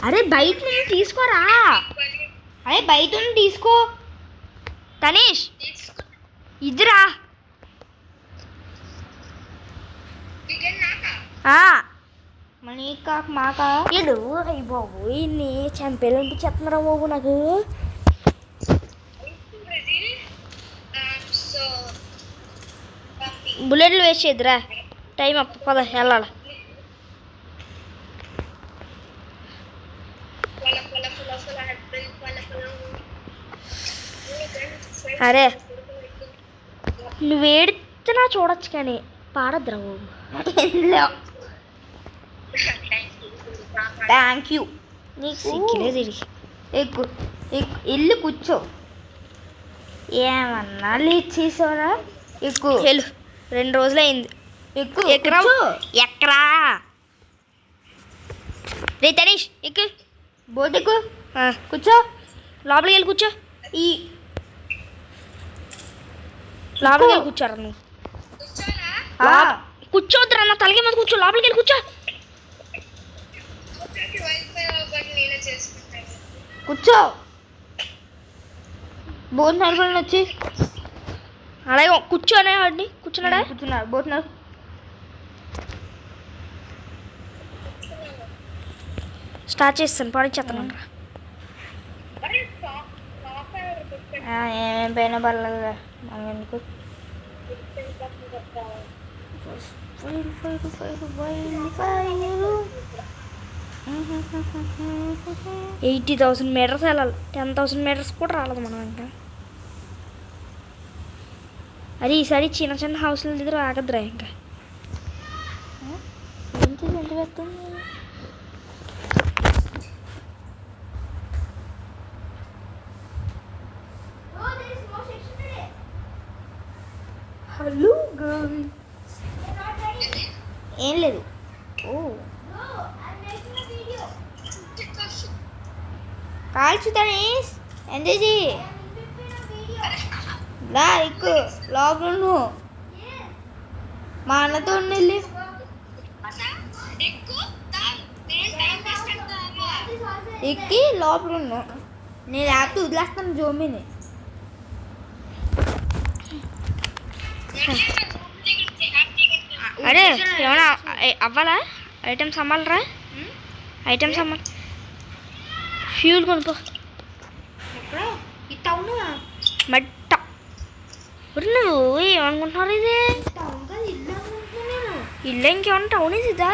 అరే బయట నుంచి తీసుకోరా. అరే బయట తీసుకో తనీష్. ఇదిరా మనీ కాక మాక ఇడు. అయ్యి బాబు ఇన్ని చంపేలంటే చెప్తున్నారా బాబు నాకు. బుల్లెట్లు వేస్ట్ చేయద్దురా. టైం అప్ప పద వెళ్ళాలి. అరే నువ్వు ఏడుతున్నా చూడొచ్చు కానీ పాడద్దురా బాబు. Thank you. నీకు సిగ్గులేదు ఇది. ఎక్కు ఇల్లు కూర్చో. ఏమన్నా లీక్ చేసావరా? ఎక్కు వెళ్ళు. 2 రోజులు అయింది. ఎక్కు ఎక్కరా ఎక్కరా. రే తనీష్ ఎక్కు. బోట్ ఎక్కు. కూర్చో. లోపలికి వెళ్ళి కూర్చో. ఈ లోపలికి వెళ్ళి కూర్చోరా నువ్వు. కూర్చోద్దురా నా తలకి మీద కూర్చో. లోపలికి వెళ్ళి కూర్చో. కూర్చో. బోట్ నడపండి వచ్చి. అలాగే కూర్చోనే వాడిని. కూర్చున్నాడా? కూర్చున్నాడు. బోట్ నడు. స్టార్ట్ చేస్తాను. పాడించేస్తాను రా. ఏమేం పైన పర్లేదు మనం ఎందుకు. ఫైర్ 80,000 మీటర్స్ వెళ్ళాలి. 10,000 మీటర్స్ కూడా రాలేదు మనం ఇంకా. అది ఈసారి చిన్న చిన్న హౌస్ల దగ్గర ఆగద్దురా ఇంకా. ఏంటి ఎంత పెడుతుంది? Hello girl. ఏం లేదు. ఓ కాల్చు తనీష్. ఎంజాయ్ లా ఎక్కు లోపల నువ్వు మా అన్నతో వెళ్ళి ఎక్కి లోపల ఉన్నావు. నేను యాప్ వదిలేస్తాను జోమిని. అరే ఏమైనా అవ్వాలా? ఐటమ్స్ అమ్మాలరా? ఐటమ్స్ అమ్మాలి. ఫ్యూల్ కొనుక్కో. ఎక్కడ ఈ టౌన్ మట్ట నువ్వు ఏమనుకుంటున్నారు? ఇది టౌన్ కాదు ఇల్లు అనుకుంటున్నా నేను. ఇల్లు ఇంకేమన్నా టౌన్ ఇదిదా?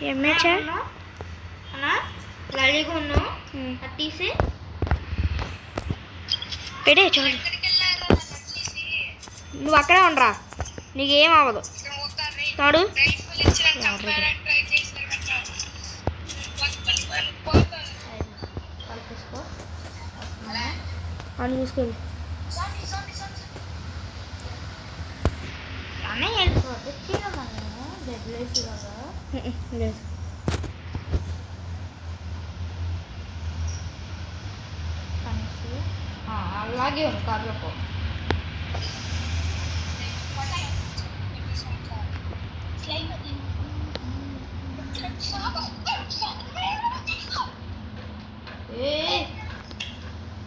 ఏం మ్యాచా? అన్నా లలిగా ఉన్నావు అది తీసి పెడే చాలు. నువ్వు అక్కడే ఉండరా, నీకేం అవ్వదు. తాడు అని చూసుకెళ్ళి అనే వెళ్ళిపోతా బెడ్లేసిలాగా లేదు. కనీసి అలాగే ఉంది కార్లకు.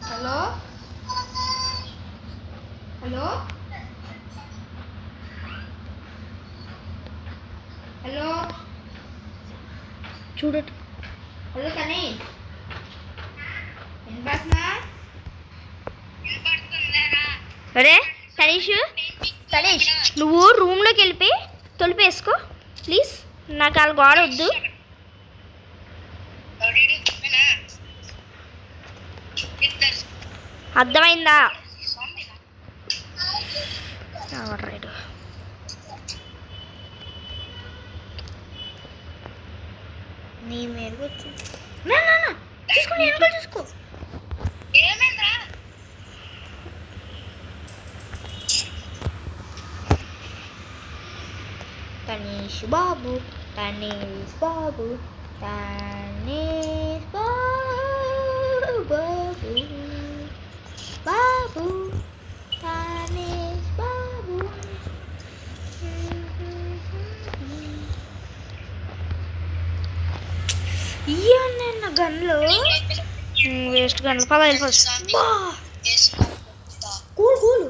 హలో హలో హలో చూడట. హలో కనీ వినపడుతున్నా? అరే తనీష్, తనీష్ నువ్వు రూమ్లోకి వెళ్ళిపోయి తలుపు వేసుకో ప్లీజ్. నాకు వాళ్ళ గోడ వద్దు. అర్థమైందా? రైట్. నీ మీదకి వచ్చింది. చూసుకో, నేను చూసుకో. తనీష్ బాబు, తనీష్ బాబు, తనీష్ బాబు, బాబు బాబు, తనీష్ బాబు. ఇవన్నీ నా గన్లు వేస్ట్ గన్లు. పద వెళ్ళిపోవచ్చు. కూల్ కూల్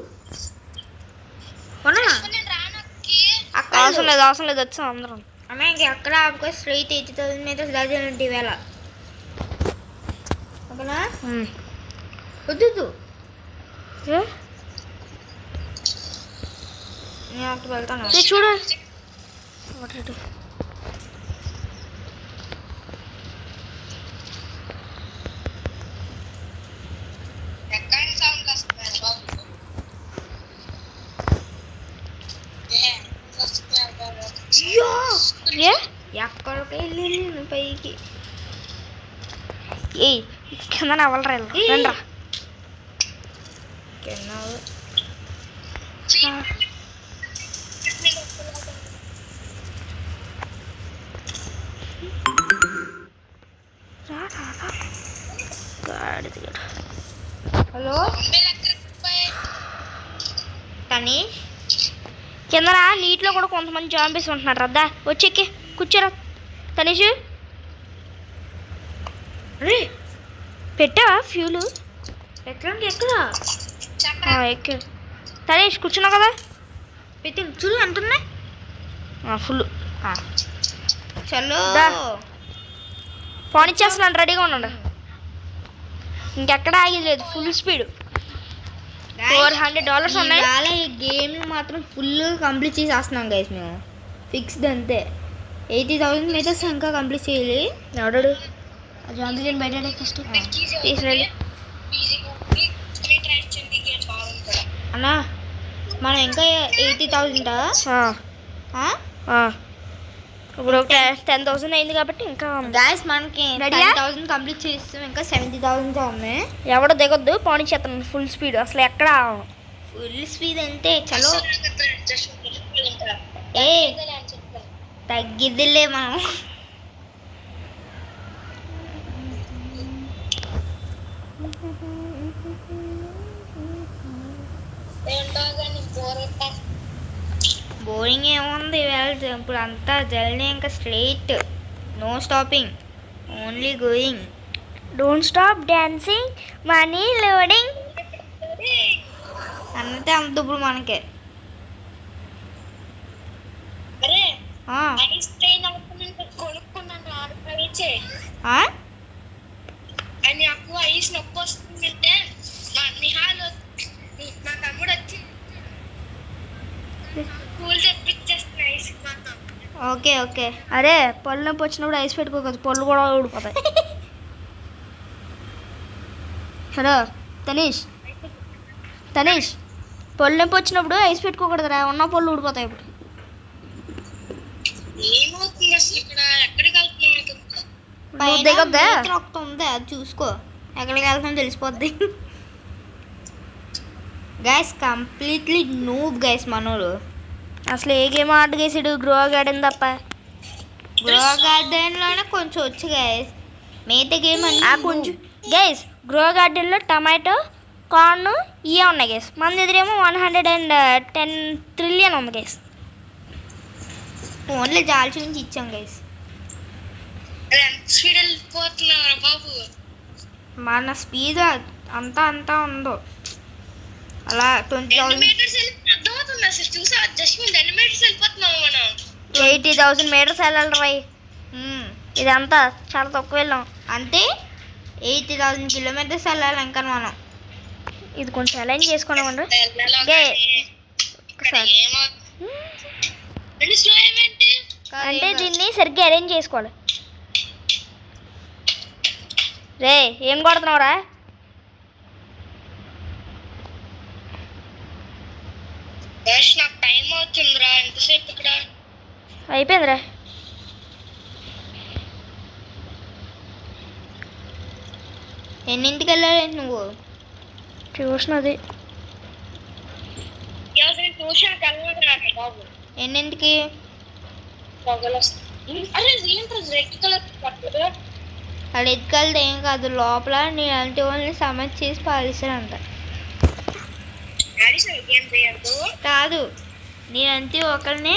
అవసరం లేదు, అవసరం లేదు. వచ్చాం అందరం. అమ్మ ఇంక ఎక్కడ ఆపుకో. స్ట్రైట్ 80,000 మీటర్స్ దాని ఉంటే వేళ ఓకేనా? వద్దు నేను అక్కడ వెళ్తాను. చూడు ఎక్కడికి వెళ్ళి పైకి ఏ కింద నవ్వలరా రండ్రా. కింద హలో తనీష్ కిందరా నీటిలో కూడా కొంతమంది జాంబీస్ ఉంటున్నారు. రద్దా వచ్చి కూర్చోరా. తనీష్ రే పెట్టావా ఫ్యూలు? ఎక్కడానికి ఎక్కడా ఎక్కి. తనీష్ కూర్చున్నావు కదా, పెట్టి చూడు ఎంత ఉన్నాయి. ఫుల్. చలో ఫోన్ ఇచ్చేస్తున్నాను, రెడీగా ఉండండి. ఇంకెక్కడ ఆగేది లేదు, ఫుల్ స్పీడ్. $400 ఉన్నాయి. ఈ గేమ్ మాత్రం ఫుల్ కంప్లీట్ చేసేస్తున్నాం గైస్ మేము. ఫిక్స్డ్ అంతే. 80,000 మీటర్స్ ఇంకా కంప్లీట్ చేయాలి. ఎవడాడు జాంబీ గేమ్ బయట ఫస్ట్ తీసుకురండి. అన్నా మనం ఇంకా 80,000 ఇప్పుడు 10,000 అయింది కాబట్టి ఇంకా గాయస్ మనకి Ready? 10,000 కంప్లీట్ చేస్తాం. ఇంకా 70,000 ఉన్నాయి. ఎవడో దిగొద్దు పాని చేస్తాను ఫుల్ స్పీడ్ అసలు ఎక్కడ ఫుల్ స్పీడ్ అంతే. చలో ఏ తగ్గిద్దిలే మనం. బోరింగ్ ఏముంది ఇప్పుడు అంతా జల్దీ ఇంకా straight, no stopping, only going. Don't stop dancing money loading. అంతే అంత ఇప్పుడు మనకే. అరే ఆ, ఐస్ ట్రైన్ కొనుక్కున్నాను 6 రూపాయలు ఆ? అని నాకు ఐస్ నొప్పి వస్తుందంటే నిహాల్ మా తమ్ముడు వచ్చి కూల్ తెప్పించేస్తున్నా ఐస్ మాత్రం. Okay okay. అరే పళ్ళు నొప్పి వచ్చినప్పుడు ఐస్ పెట్టుకోకూడదు పళ్ళు కూడా ఊడిపోతాయి. హలో తనీష్ పళ్ళు నొప్పి వచ్చినప్పుడు ఐస్ పెట్టుకోకూడదురా ఉన్న పళ్ళు ఊడిపోతాయి. ఇప్పుడు ఏమవుతుంది అసలు ఇక్కడ ఎక్కడికి వెళ్తున్నాం? నువ్వు దిగొద్దా ఒకటి ఉంది, అది చూసుకో. ఎక్కడికి వెళ్తాం తెలిసిపోద్ది. గైస్ కంప్లీట్లీ నూబ్ గైస్ మనోడు. అసలు ఏ గేమ్ ఆర్ట్ చేసాడు గ్రో గార్డెన్ తప్ప. గ్రో గార్డెన్లోనే కొంచెం వచ్చు గైస్, మిగతా గేమ్ కొంచెం గైస్ గ్రో గార్డెన్లో టమాటో కార్న్ ఇవే ఉన్నాయి గైస్. మన దగ్గరేమో 110 ట్రిలియన్ ఉంది గైస్. ఓన్లీ జాలి నుంచి ఇచ్చాం గైస్. ఎంత స్పీడ్ వెళ్ళిపోతున్నారా బాబు? మన స్పీడ్ అంతా ఉందో అలా 20,000 మీటర్స్ అర్థమవుతుంది అసలు చూసా జస్ట్ 10 మీటర్స్ వెళ్ళిపోతున్నాము మనం. 80,000 మీటర్స్ వెళ్ళాలి రాయ్. ఇదంతా చాలా తక్కువ వెళ్ళాం. అంటే 80,000 కిలోమీటర్స్ వెళ్ళాలి ఇంకా మనం. ఇది కొంచెం అలైన్ చేసుకున్నామండి. వెళ్ళాలో గే. కానీ ఇక్కడ ఒకసారి. ఏమవుతుంది? స్లో ఏమంటే అంటే దీన్ని సరిగ్గా అరేంజ్ చేసుకోవాలి. రే ఏం కొడుతున్నావురా? నాకు టైం అవుతుందిరా ఎంతసేపు ఇక్కడ? అయిపోయిందిరా. ఎన్నింటికి వెళ్ళాలి నువ్వు? ట్యూషన్ అది ట్యూషన్కి వెళ్ళాలి బాబు. ఎన్నింటికి? పొగలు వస్తాయి. అరే ఏంట్రా రెడ్ కలర్ పట్టుకురా. అది ఎత్తుకెళ్తే ఏం కాదు, లోపల నీ అంటే వాళ్ళని సమస్య చేసి పాలిస్తారంట. గేమ్ చేయద్దు. కాదు, నేనంటే ఒకరిని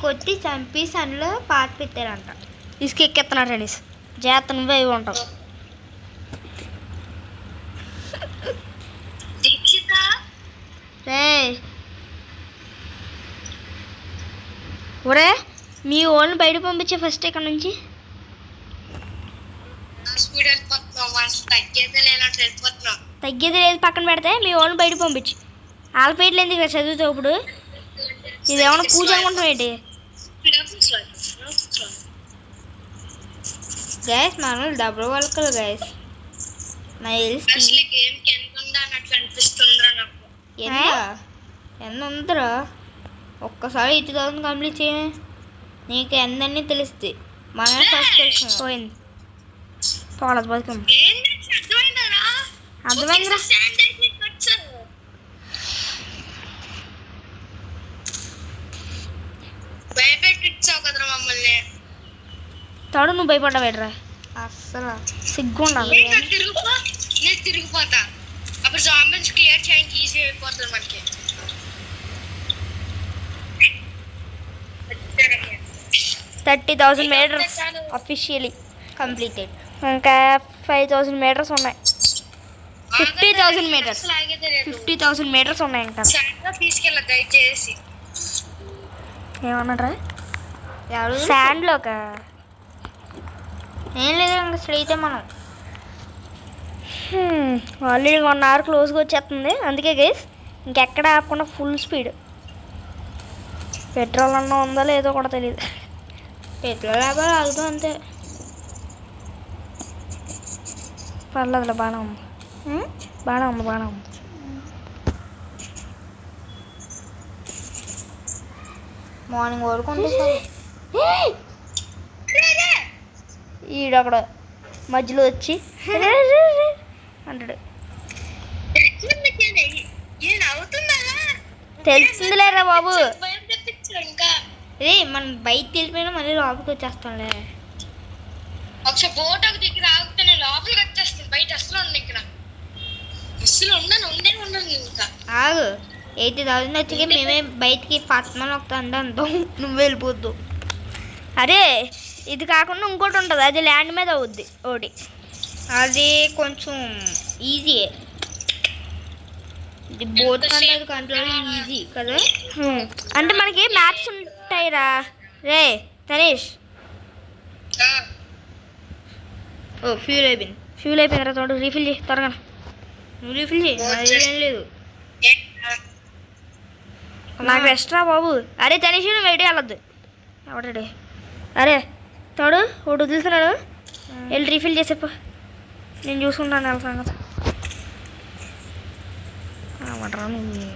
కొట్టి చంపి సన్లో పాత పెట్టారంట. ఇసుక ఎక్కెత్తున్నాడు టెన్నిస్ జాగ్రత్త నువ్వే ఇవి ఉంటావు. దీక్షిత రే ఒరే మీ ఓన్ బయట పంపించే ఫస్ట్ ఇక్కడ నుంచి. స్పీడ్ వెళ్ళిపోతున్నాం, మనసు తగ్గేదే లేనట్టు వెళ్ళిపోతున్నాం. తగ్గేది లేదు పక్కన పెడితే మీ ఓన్ బయట పంపించు. ఆల్పేట్లు ఎందుకు ఇక్కడ చదువుతావు ఇప్పుడు? ఇది ఏమన్నా పూజ అనుకుంటున్నావు ఏంటి? గైస్ మనం డబ్బులు వాళ్ళకలు గైస్. నాకు తెలిసి అసలు గేమ్ కి ఎంత ఉందా అన్నట్లు అనిపిస్తుందిరా నాకు. ఎంత ఉందిరా? ఒక్కసారి 80,000 కంప్లీట్ చేయ, నీకు ఎందన్నీ తెలుస్తుంది. మనమే ఫస్ట్ తెలుసు. పోయింది పోలేదు బతుకమ్మ. ఏంటి అర్థమైందరా? అర్థమైందిరా. భయపెట్టించావు కదరా మమ్మల్ని. తాడు నువ్వు భయపడ్డా పెట్టరా అస్సలు సిగ్గు ఉండాలి. నేను తిరిగిపోతా అప్పుడు జాంబిన్స్ క్లియర్ చేయడానికి ఈజీ అయిపోతుంది మనకి. 30,000 మీటర్స్ అఫీషియలీ కంప్లీటెడ్. ఇంకా 5,000 మీటర్స్ ఉన్నాయి. 50,000 మీటర్స్ 50,000 మీటర్స్ ఉన్నాయి ఇంకా. తీసుకెళ్ళ దయచేసి. ఏమన్నారా ఎవరు? శాండ్లోక ఏం లేదు ఇంకా స్ట్రైతే మనం. ఆల్రెడీ 1 hour క్లోజ్గా వచ్చేస్తుంది. అందుకే గైస్ ఇంకెక్కడ ఆపకుండా ఫుల్ స్పీడ్. పెట్రోల్ అన్న ఉందో లేదో కూడా తెలియదు. పెట్రోల్ ఆపాలి ఆగుతాం అంతే. పర్లేదులే బాగానే ఉంది. బాగానే ఉంది. మార్నింగ్ వరకు ఉంటుంది. ఈడక్కడ మధ్యలో వచ్చి అంటాడు. తెలుస్తుందిలేరా బాబు. ఇంకా రే మనం బయటకి వెళ్ళిపోయినా మళ్ళీ లోపలికి వచ్చేస్తాంలే. ఒకసారి బోట్ ఒక దగ్గర ఆగితే నేను లోపలికి వచ్చేస్తాను. బయట అసలు ఉన్నా ఇక్కడ అసలు ఉండను ఇంకా. ఆగు 80,000 వచ్చి మేమే బయటికి పట్మని ఒక అందాం. నువ్వు వెళ్ళిపోద్దు. అరే ఇది కాకుండా ఇంకోటి ఉంటుంది, అది ల్యాండ్ మీద అవుద్ది ఒకటి. అది కొంచెం ఈజీయే. ఇది బోట్ కంటే కంట్రోలింగ్ ఈజీ కదా. అంటే మనకి మ్యాప్స్ ఉంటాయిరా. రే తనీష్, ఓ ఫ్యూల్ అయిపోయింది. ఫ్యూల్ అయిపోయిందిరా. తోడు రీఫిల్ చేయి త్వరగా. నువ్వు రీఫిల్ చేయి, ఏం లేదు. నాకు ఎక్స్ట్రా బాబు. అరే తనీష్ నువ్వు వెయిట్ వెళ్ళొద్దు. ఎవడాడు? అరే తోడు ఒకటి వదులుతున్నాడు, వెళ్ళి రీఫిల్ చేసేపో. నేను చూసుకుంటాను వాళ్ళ సంగతి. ఏమంటారా నువ్వు?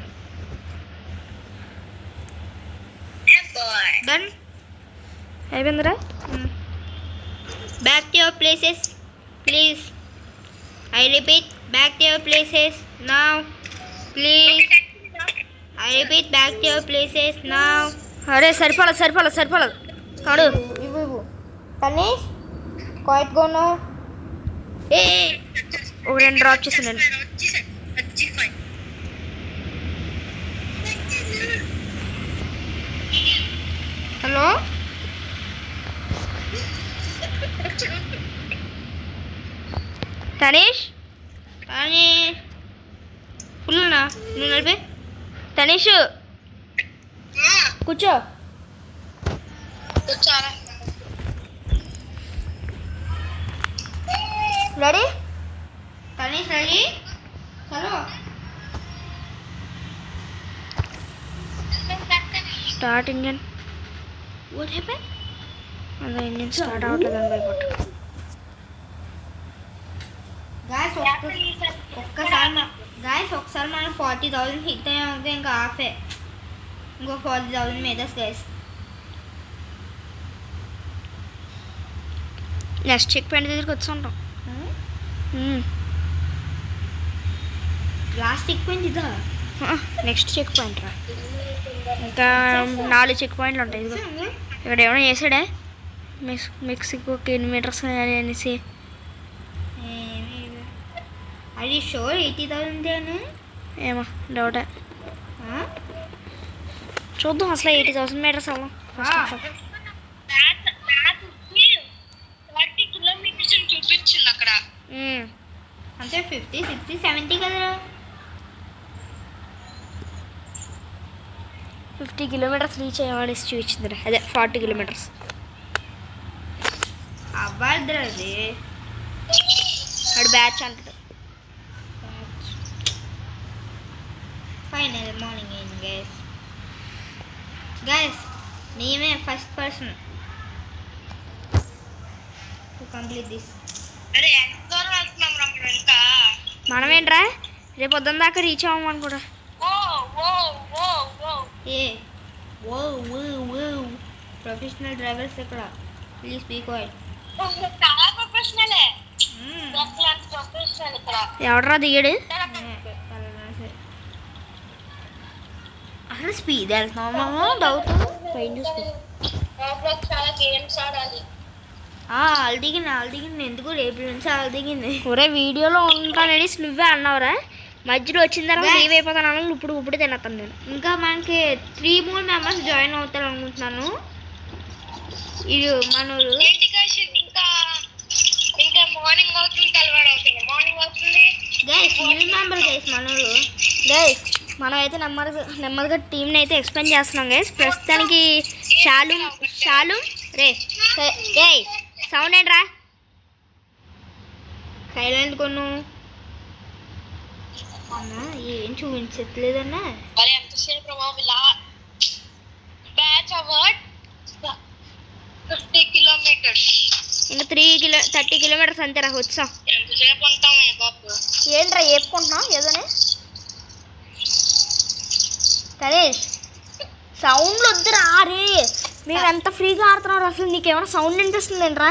డన్ అయిపోయిందిరా. Back to your places please. I repeat, back to your places now please. I repeat, back to your places now. అరే సరిపోలేదు తోడు. ఇవ్వు కనీష్ క్వైట్ గోను. ఏ ఒక 2 డ్రాప్ చేసాను. హలో తనీష్ కానీ ఫుల్నా నువ్వు నడిపే. తనీష్ కూర్చో. చాలా ready? Kanish ready. Hello start engine. What happen? అదే ఇంజన్ స్టార్ట్ అవ్వట్లేదు అని భయపడ్డా. ఒకసారి మనం 40,000 హిట్ అయ్యాక ఇంకా ఆఫే. ఇంకో 40,000 meters guys. Next check point దగ్గరికి వచ్చి ఉంటాం. లాస్ట్ చెక్ పాయింట్ ఇదా? నెక్స్ట్ చెక్ పాయింట్ రా. ఇంకా 4 చెక్ పాయింట్లు ఉంటాయి. ఇదిగో ఇక్కడ ఏమైనా చేసాడే మెక్సికోకి ఎన్ని మీటర్స్ అనేసి. అది షోర్ 80,000 అని ఏమో డౌటే. చూద్దాం అసలు 80,000 మీటర్స్ అవ్వం. 40 కిలోమీటర్స్ చూపించింది అక్కడ. అంటే 50, 60, 70 కదా. 50 కిలోమీటర్స్ రీచ్ అయ్యేవాడి చూపించిందిరా. అదే 40 కిలోమీటర్స్. అవ్వద్దురా అది. వాడు బ్యాచ్ అంటాడు. ఫైనల్ మార్నింగ్ అయింది గైస్. నేనే first person to complete this. అరే ఎంత దూరం వెళ్తున్నాం రా మనం ఇంకా. మనం ఏంట్రా రేపు పొద్దున్న దాకా రీచ్ అవ్వమని కూడా. ఏ ప్రొఫెషనల్ డ్రైవర్స్ ఇక్కడ. Please be quiet. చాలా ప్రొఫెషనలే. ప్రొఫెషనల్ ఇక్కడ. ఎవడరా దిగాడు? అసలు స్పీడ్ వెళ్తున్నాము డౌట్. పైన చూసుకో. చాలా గేమ్స్ ఆడాలి. అల్దిగింది ఎందుకు రేపు నుంచి అల్దిగింది. ఒరే వీడియోలో ఉంటానని నువ్వే అన్నావురా. మధ్యలో వచ్చిన తర్వాత లీవ్ అయిపోతాను అన్న. ఇప్పుడు తినేస్తాను నేను. ఇంకా మనకి 3 more members జాయిన్ అవుతారు అనుకుంటున్నాను. ఇది మనోళ్ళు. ఇంకా మార్నింగ్ అవుతుంది, తెల్లవారు అవుతుంది. మార్నింగ్ అవుతుంది గైస్ న్యూ మెంబర్ గైస్ మనోళ్ళు. గైస్ మనం అయితే నెమ్మదిగా టీంని అయితే ఎక్స్ప్లెయిన్ చేస్తున్నాం గైస్. ప్రస్తుతానికి షాలు రే సౌండ్ ఏంట్రా? సైలెంట్ కొను. అన్నా ఏం చూపించట్లేదన్నా. మరి ఎంతసేపు రా బాబు ఇలా బ్యాచ్ అవర్డ్ 50 కిలోమీటర్స్. ఇంకా 30 కిలోమీటర్స్ అంతేరా వచ్చాం. ఎంతసేపు ఉంటామే బాబు? ఏంట్రా ఏపుకుంటున్నావు ఏదోనే కనీష్ సౌండ్లు వద్దురా. రే మేము ఎంత ఫ్రీగా ఆడుతున్నారు అసలు నీకేమైనా సౌండ్ వినిపిస్తుంది ఏంట్రా?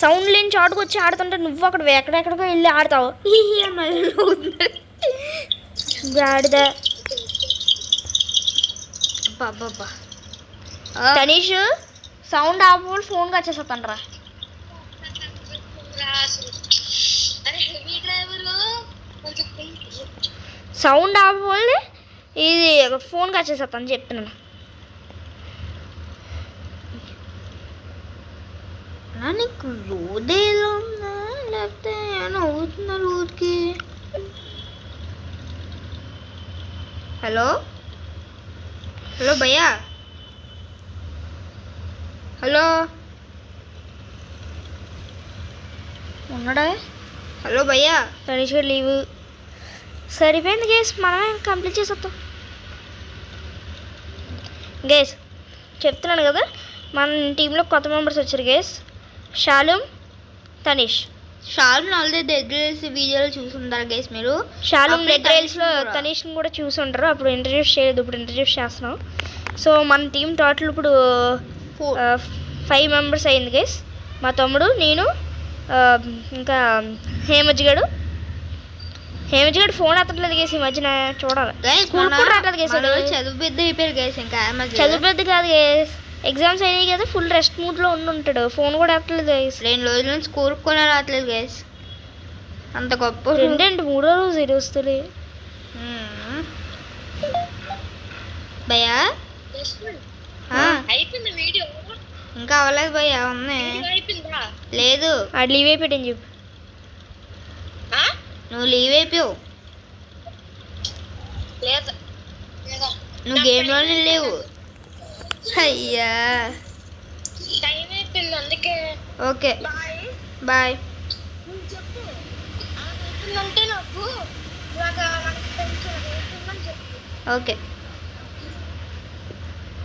సౌండ్ లేని చోటుకు వచ్చి ఆడుతుంటే నువ్వు అక్కడ ఎక్కడెక్కడికో వెళ్ళి ఆడతావు. గాడిద అబ్బా తనీష్ సౌండ్ ఆపవాలి ఫోన్గా వచ్చేస్తాను రా. అరే హెవీ డ్రైవర్ కొంచెం సౌండ్ ఆపవాలి ఇది ఫోన్గా వచ్చేస్తాను చెప్తున్నాను. నీకు రోడ్ ఎలా ఉందా లేకపోతే ఏమైనా అవుతుందా రోడ్కి? హలో హలో భయ్యా, హలో ఉన్నాడా? హలో భయ్యా. తనీష్ గారు లీవు సరిపోయింది గేస్ మనమే కంప్లీట్ చేసేద్దాం. గేస్ చెప్తున్నాను కదా మన టీంలో కొత్త మెంబర్స్ వచ్చారు గేస్. షాలుమ్, తనీష్. షాల్ని ఆల్రెడీ డెడ్ రైల్స్ వీడియోలో చూసుంటారు గైస్ మీరు. షాలుమ్ అప్పుడే డెడ్ రైల్స్లో తనీష్ని కూడా చూసి ఉంటారు. అప్పుడు ఇంట్రడ్యూస్ చేయలేదు, ఇప్పుడు ఇంట్రడ్యూస్ చేస్తున్నాం. సో మన టీం టోటల్ ఇప్పుడు 5 మెంబర్స్ అయింది గేస్. మా తమ్ముడు, నేను, ఇంకా హేమజ్ గడు ఫోన్ ఎత్తట్లేదు గేస్ ఈ మధ్యన. చూడాలి రావట్లేదు గేస్. చదువు పెద్ద అయిపోయారు గైస్. ఇంకా చదువు పెద్ద కాదు గేస్, ఎగ్జామ్స్ అయినాయి కదా ఫుల్ రెస్ట్ మూడ్లో ఉంటాడు. ఫోన్ కూడా ఎత్తలేదు గైస్. 2 రోజుల నుంచి స్కూల్కి కూడా రావట్లేదు గైస్. అంత గొప్ప 3వ రోజు ఇది వస్తుంది. భయ్యా అయిపోయింది వీడియో. ఇంకా అవ్వలేదు భయ్యా, ఉన్నాయి. అయిపోయిందా? లేదు, అది లీవ్ అయిపోయాడని చెప్పు. నువ్వు లీవ్ అయిపోయావు. లేదా నువ్వు గేమ్లోనే లేవు. అయ్యా టైం అయిపోయింది అందుకే. Okay bye. అంటే నాకు ఓకే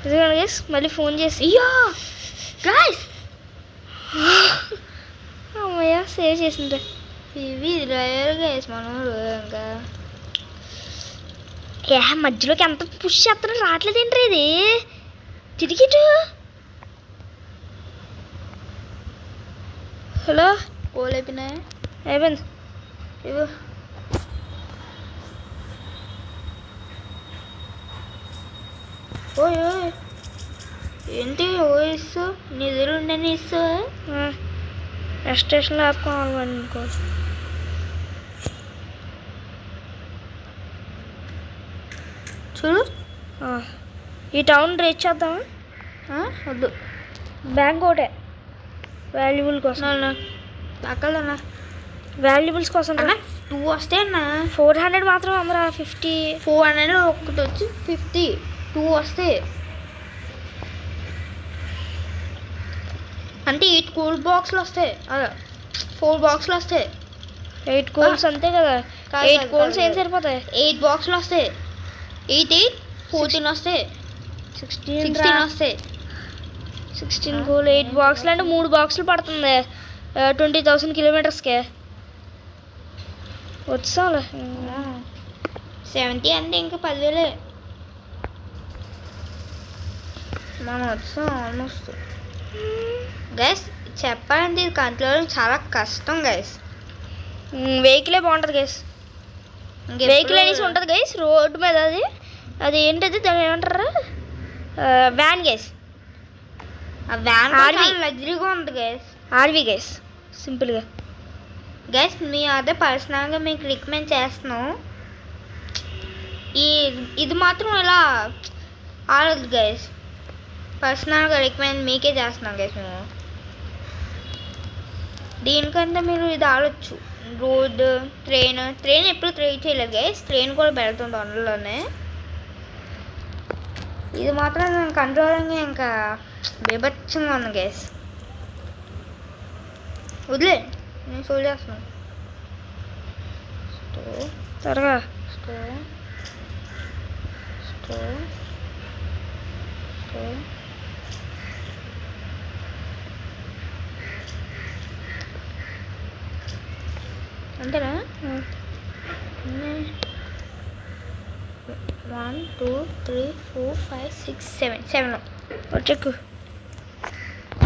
ఇదిగోండి గైస్ మళ్ళీ ఫోన్ చేసి గైస్ అమ్మయ్య సేవ్ చేసిండ్రా. ఇవి డ్రైవర్ గైస్ మనోడు. ఇంకా మధ్యలోకి ఎంత పుష్ చేస్తున్నా రావట్లేదు ఏంట్రీ ఇది తిరిగిటు. హలో కోల్ అయిపోయినాయి. అయిపోయింది. ఇవ్వు. ఓయ్ ఓయ్ ఏంటి ఓయిస్సు నిద్రుండని ఇస్తావా? స్టేషన్లో ఆపుకోవాలి అనుకోవచ్చు. చూడు ఈ టౌన్ రీచ్ చేద్దామా? వద్దు, బ్యాంక్ ఒకటే వాల్యుబుల్ కోసం. అక్కడన్నా వాల్యుబుల్స్ కోసం 2 వస్తే అన్న 400 మాత్రం అమ్మరా. 50 400 ఒకటి వచ్చి 50 2 వస్తే అంటే 8 కూల్ బాక్స్లు వస్తాయి. అలా 4 బాక్స్లు వస్తాయి. 8 కోల్స్ అంతే కదా. 8 కోల్స్ ఏం సరిపోతాయి? 8 బాక్స్లు వస్తాయి. 8 8 14 వస్తాయి. 16 వస్తాయి. 16 కోల్ 8 బాక్స్లు అంటే 3 బాక్సులు పడుతుంది 20,000 కిలోమీటర్స్కే. వచ్చాలే 70 అంటే ఇంకా 10,000 మనం వచ్చాం ఆల్మోస్ట్. గైస్ చెప్పాలంటే ఇది కంట్రోల్ చాలా కష్టం గైస్. వెహికలే బాగుంటుంది గైస్. వెహికల్ అనేసి ఉంటుంది గైస్ రోడ్డు మీద. అది ఏంటది దాన్ని ఏమంటారా? Van guys. ఆ వ్యాన్ లగ్జరీగా ఉంది గైస్. ఆర్వీ గైస్ సింపుల్గా. గైస్ మీ అదే పర్సనల్గా మీకు రికమెండ్ చేస్తున్నాం. ఇది మాత్రం ఇలా ఆడదు గైస్. పర్సనల్గా రికమెండ్ మీకే చేస్తున్నాం గైస్ మేము. దీనికంటే మీరు ఇది ఆడొచ్చు. రోడ్ ట్రైన్ ఎప్పుడు ట్రై చేయలేదు గైస్. ట్రైన్ కూడా పెడుతుంది అందులోనే. ఇది మాత్రం కంట్రోలింగ్ ఇంకా బీభత్సంగా ఉంది గైస్. వదిలే నేను సోల్ చేస్తున్నాను. త్వరగా స్టోన్ స్టోన్ స్టోన్ అంతేనా? 1 2 3 4 5 6 7 7 వచ్చేకు.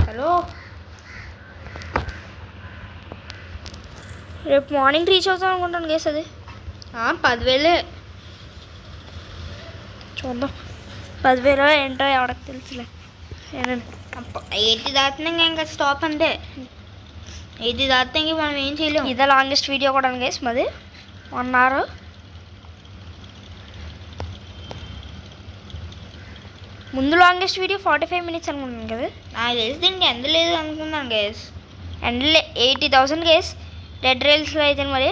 హలో రేపు మార్నింగ్ రీచ్ అవుతాం అనుకుంటాను గేస్. అది 10,000 చూద్దాం. 10,000 ఏంటో ఎవరికి తెలుసులే. ఏనండి 80 దాటినా ఇంకా స్టాప్ అంతే. 80 దాటితే ఇంక మనం ఏం చేయలేము. ఇదే లాంగెస్ట్ వీడియో కూడా గేస్ మాది. 1 hour. ముందు లాంగెస్ట్ వీడియో 45 minutes అనుకుంటున్నాను కదా. నాకు తెలిసి దీనికి ఎంత లేదు అనుకున్నాను గైస్. అండ్ 80,000 గేస్ రెడ్ రైల్స్లో అయితే. మరి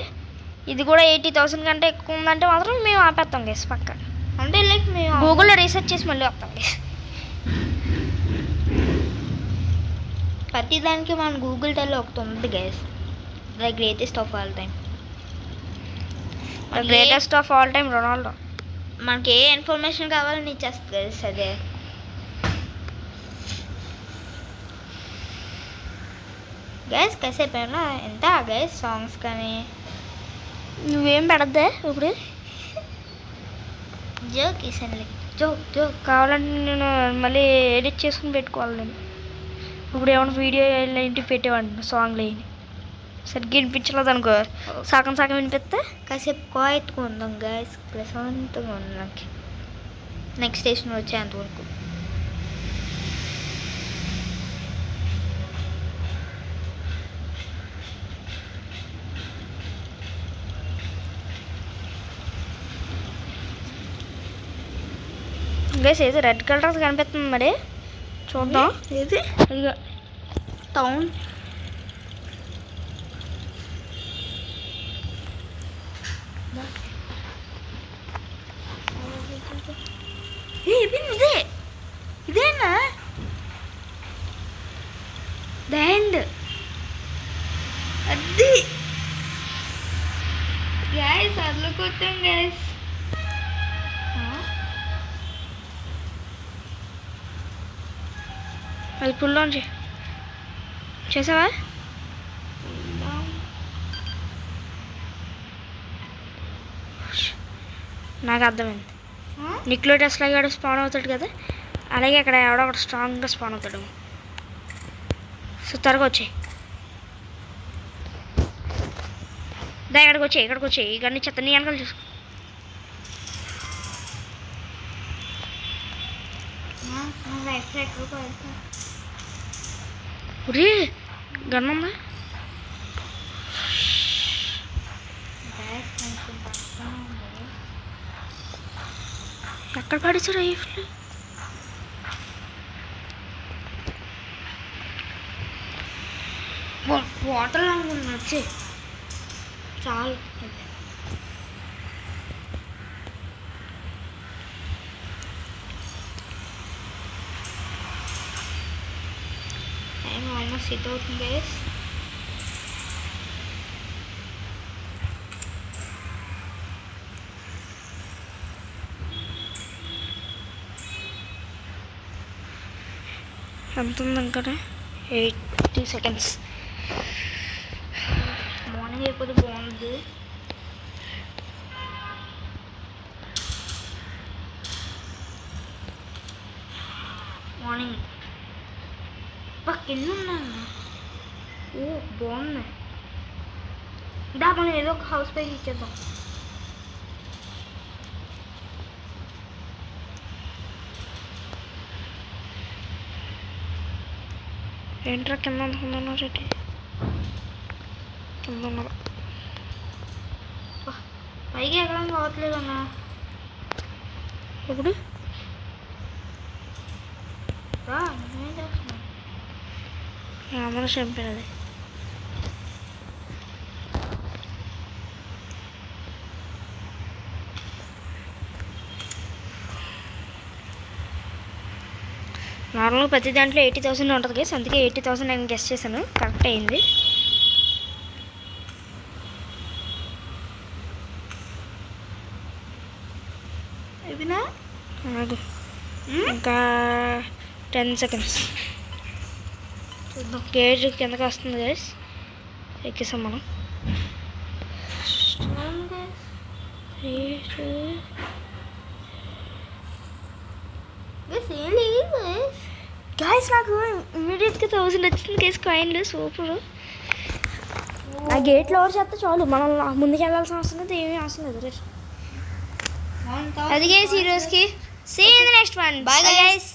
ఇది కూడా 80,000 కంటే ఎక్కువ ఉందంటే మాత్రం మేము ఆపేస్తాం గేస్ పక్క. అంటే లైక్ మేము గూగుల్లో రీసెర్చ్ చేసి మళ్ళీ వస్తాం గేస్. ప్రతి దానికి మన గూగుల్ టెల్లో ఒకటి ఉంది guys, the greatest of all time. Greatest of all time Ronaldo. మనకి ఏ ఇన్ఫర్మేషన్ కావాలని ఇచ్చేస్తుంది గైస్ అదే. గైస్ కాసేపు అయినా ఎంత గైస్ సాంగ్స్ కానీ నువ్వేం పెడద్దే ఇప్పుడు. జోక్ ఇసన్లీ జోక్ జోక్. కావాలంటే నేను మళ్ళీ ఎడిట్ చేసుకుని పెట్టుకోవాలి. నేను ఇప్పుడు ఏమైనా వీడియో ఇంటికి పెట్టేవాడిని సాంగ్లు వేయని సరిగ్గా వినిపించలేదు అనుకో, సగం సగం వినిపిస్తే కాసేపు క్వాయిట్గా ఉందాం గైస్, ప్రశాంతంగా ఉంది నాకు నెక్స్ట్ స్టేషన్ వచ్చేంతవరకు. గైస్ ఏదో రెడ్ కలర్ కనిపిస్తుంది. మరి చూద్దాం. ఏది ఇదిగో టౌన్ ఇదే ఇదేనా దండ్ అది గైస్ అదలుకొచ్చాం గైస్. అది పుల్ ఆన్ చేసావా? నాకు అర్థమైంది. నిక్లో టెస్లా గాడు స్పాన్ అవుతాడు కదా, అలాగే అక్కడ ఎవడో ఒకటి స్ట్రాంగ్గా స్పాన్ అవుతాడు. సో త్వరగా వచ్చాయి. ఇక్కడికి వచ్చాయి ఇక నీ చెత్త నీ వెనకాల చూసుకో. ఒరే గన్ ఉందా? ఎక్కడ పడేసాడు రైఫిల్? వాటర్ అనుకున్నా వచ్చి చాలు. టైం ఆల్మోస్ట్ సెట్ అవుతుంది గైస్. ఎంత ఉంది ఇంకా? 80 seconds. మార్నింగ్ అయిపోతే బాగుంది. మార్నింగ్ ఎన్ని ఉన్నాను. ఓ బాగున్నాయి. దా మనం ఏదో ఒక హౌస్ పైకి ఇచ్చేద్దాం. ఏంట్రా కింద అనుకున్నాను రెడ్డి కింద ఉన్నదా? పైకి ఎక్కడం కావట్లేదు అన్న. ఇప్పుడు ఏం చేస్తున్నావు? అందరూ చంపినది. నార్మల్గా ప్రతి దాంట్లో 80,000 ఉంటుంది గైస్, అందుకే 80,000 నేను గెస్ చేశాను. కరెక్ట్ అయింది. అయిపోయినా ఆగు. ఇంకా 10 seconds. చూద్దాం గేట్ కిందకి వస్తుంది గైస్. ఎక్కేసాం మనం. గైస్ నాకు ఇమీడియట్గా 1000 వచ్చింది గైస్ కాయిన్లు. సూపర్. ఆ గేట్లో ఎవరు చేస్తే చాలు, మనం ముందుకు వెళ్ళాల్సిన అవసరం లేదు, ఏమీ అవసరం లేదు. రేపు అది గైస్ ఈ రోజుకి. See in the next one. Bye, bye guys. Guys.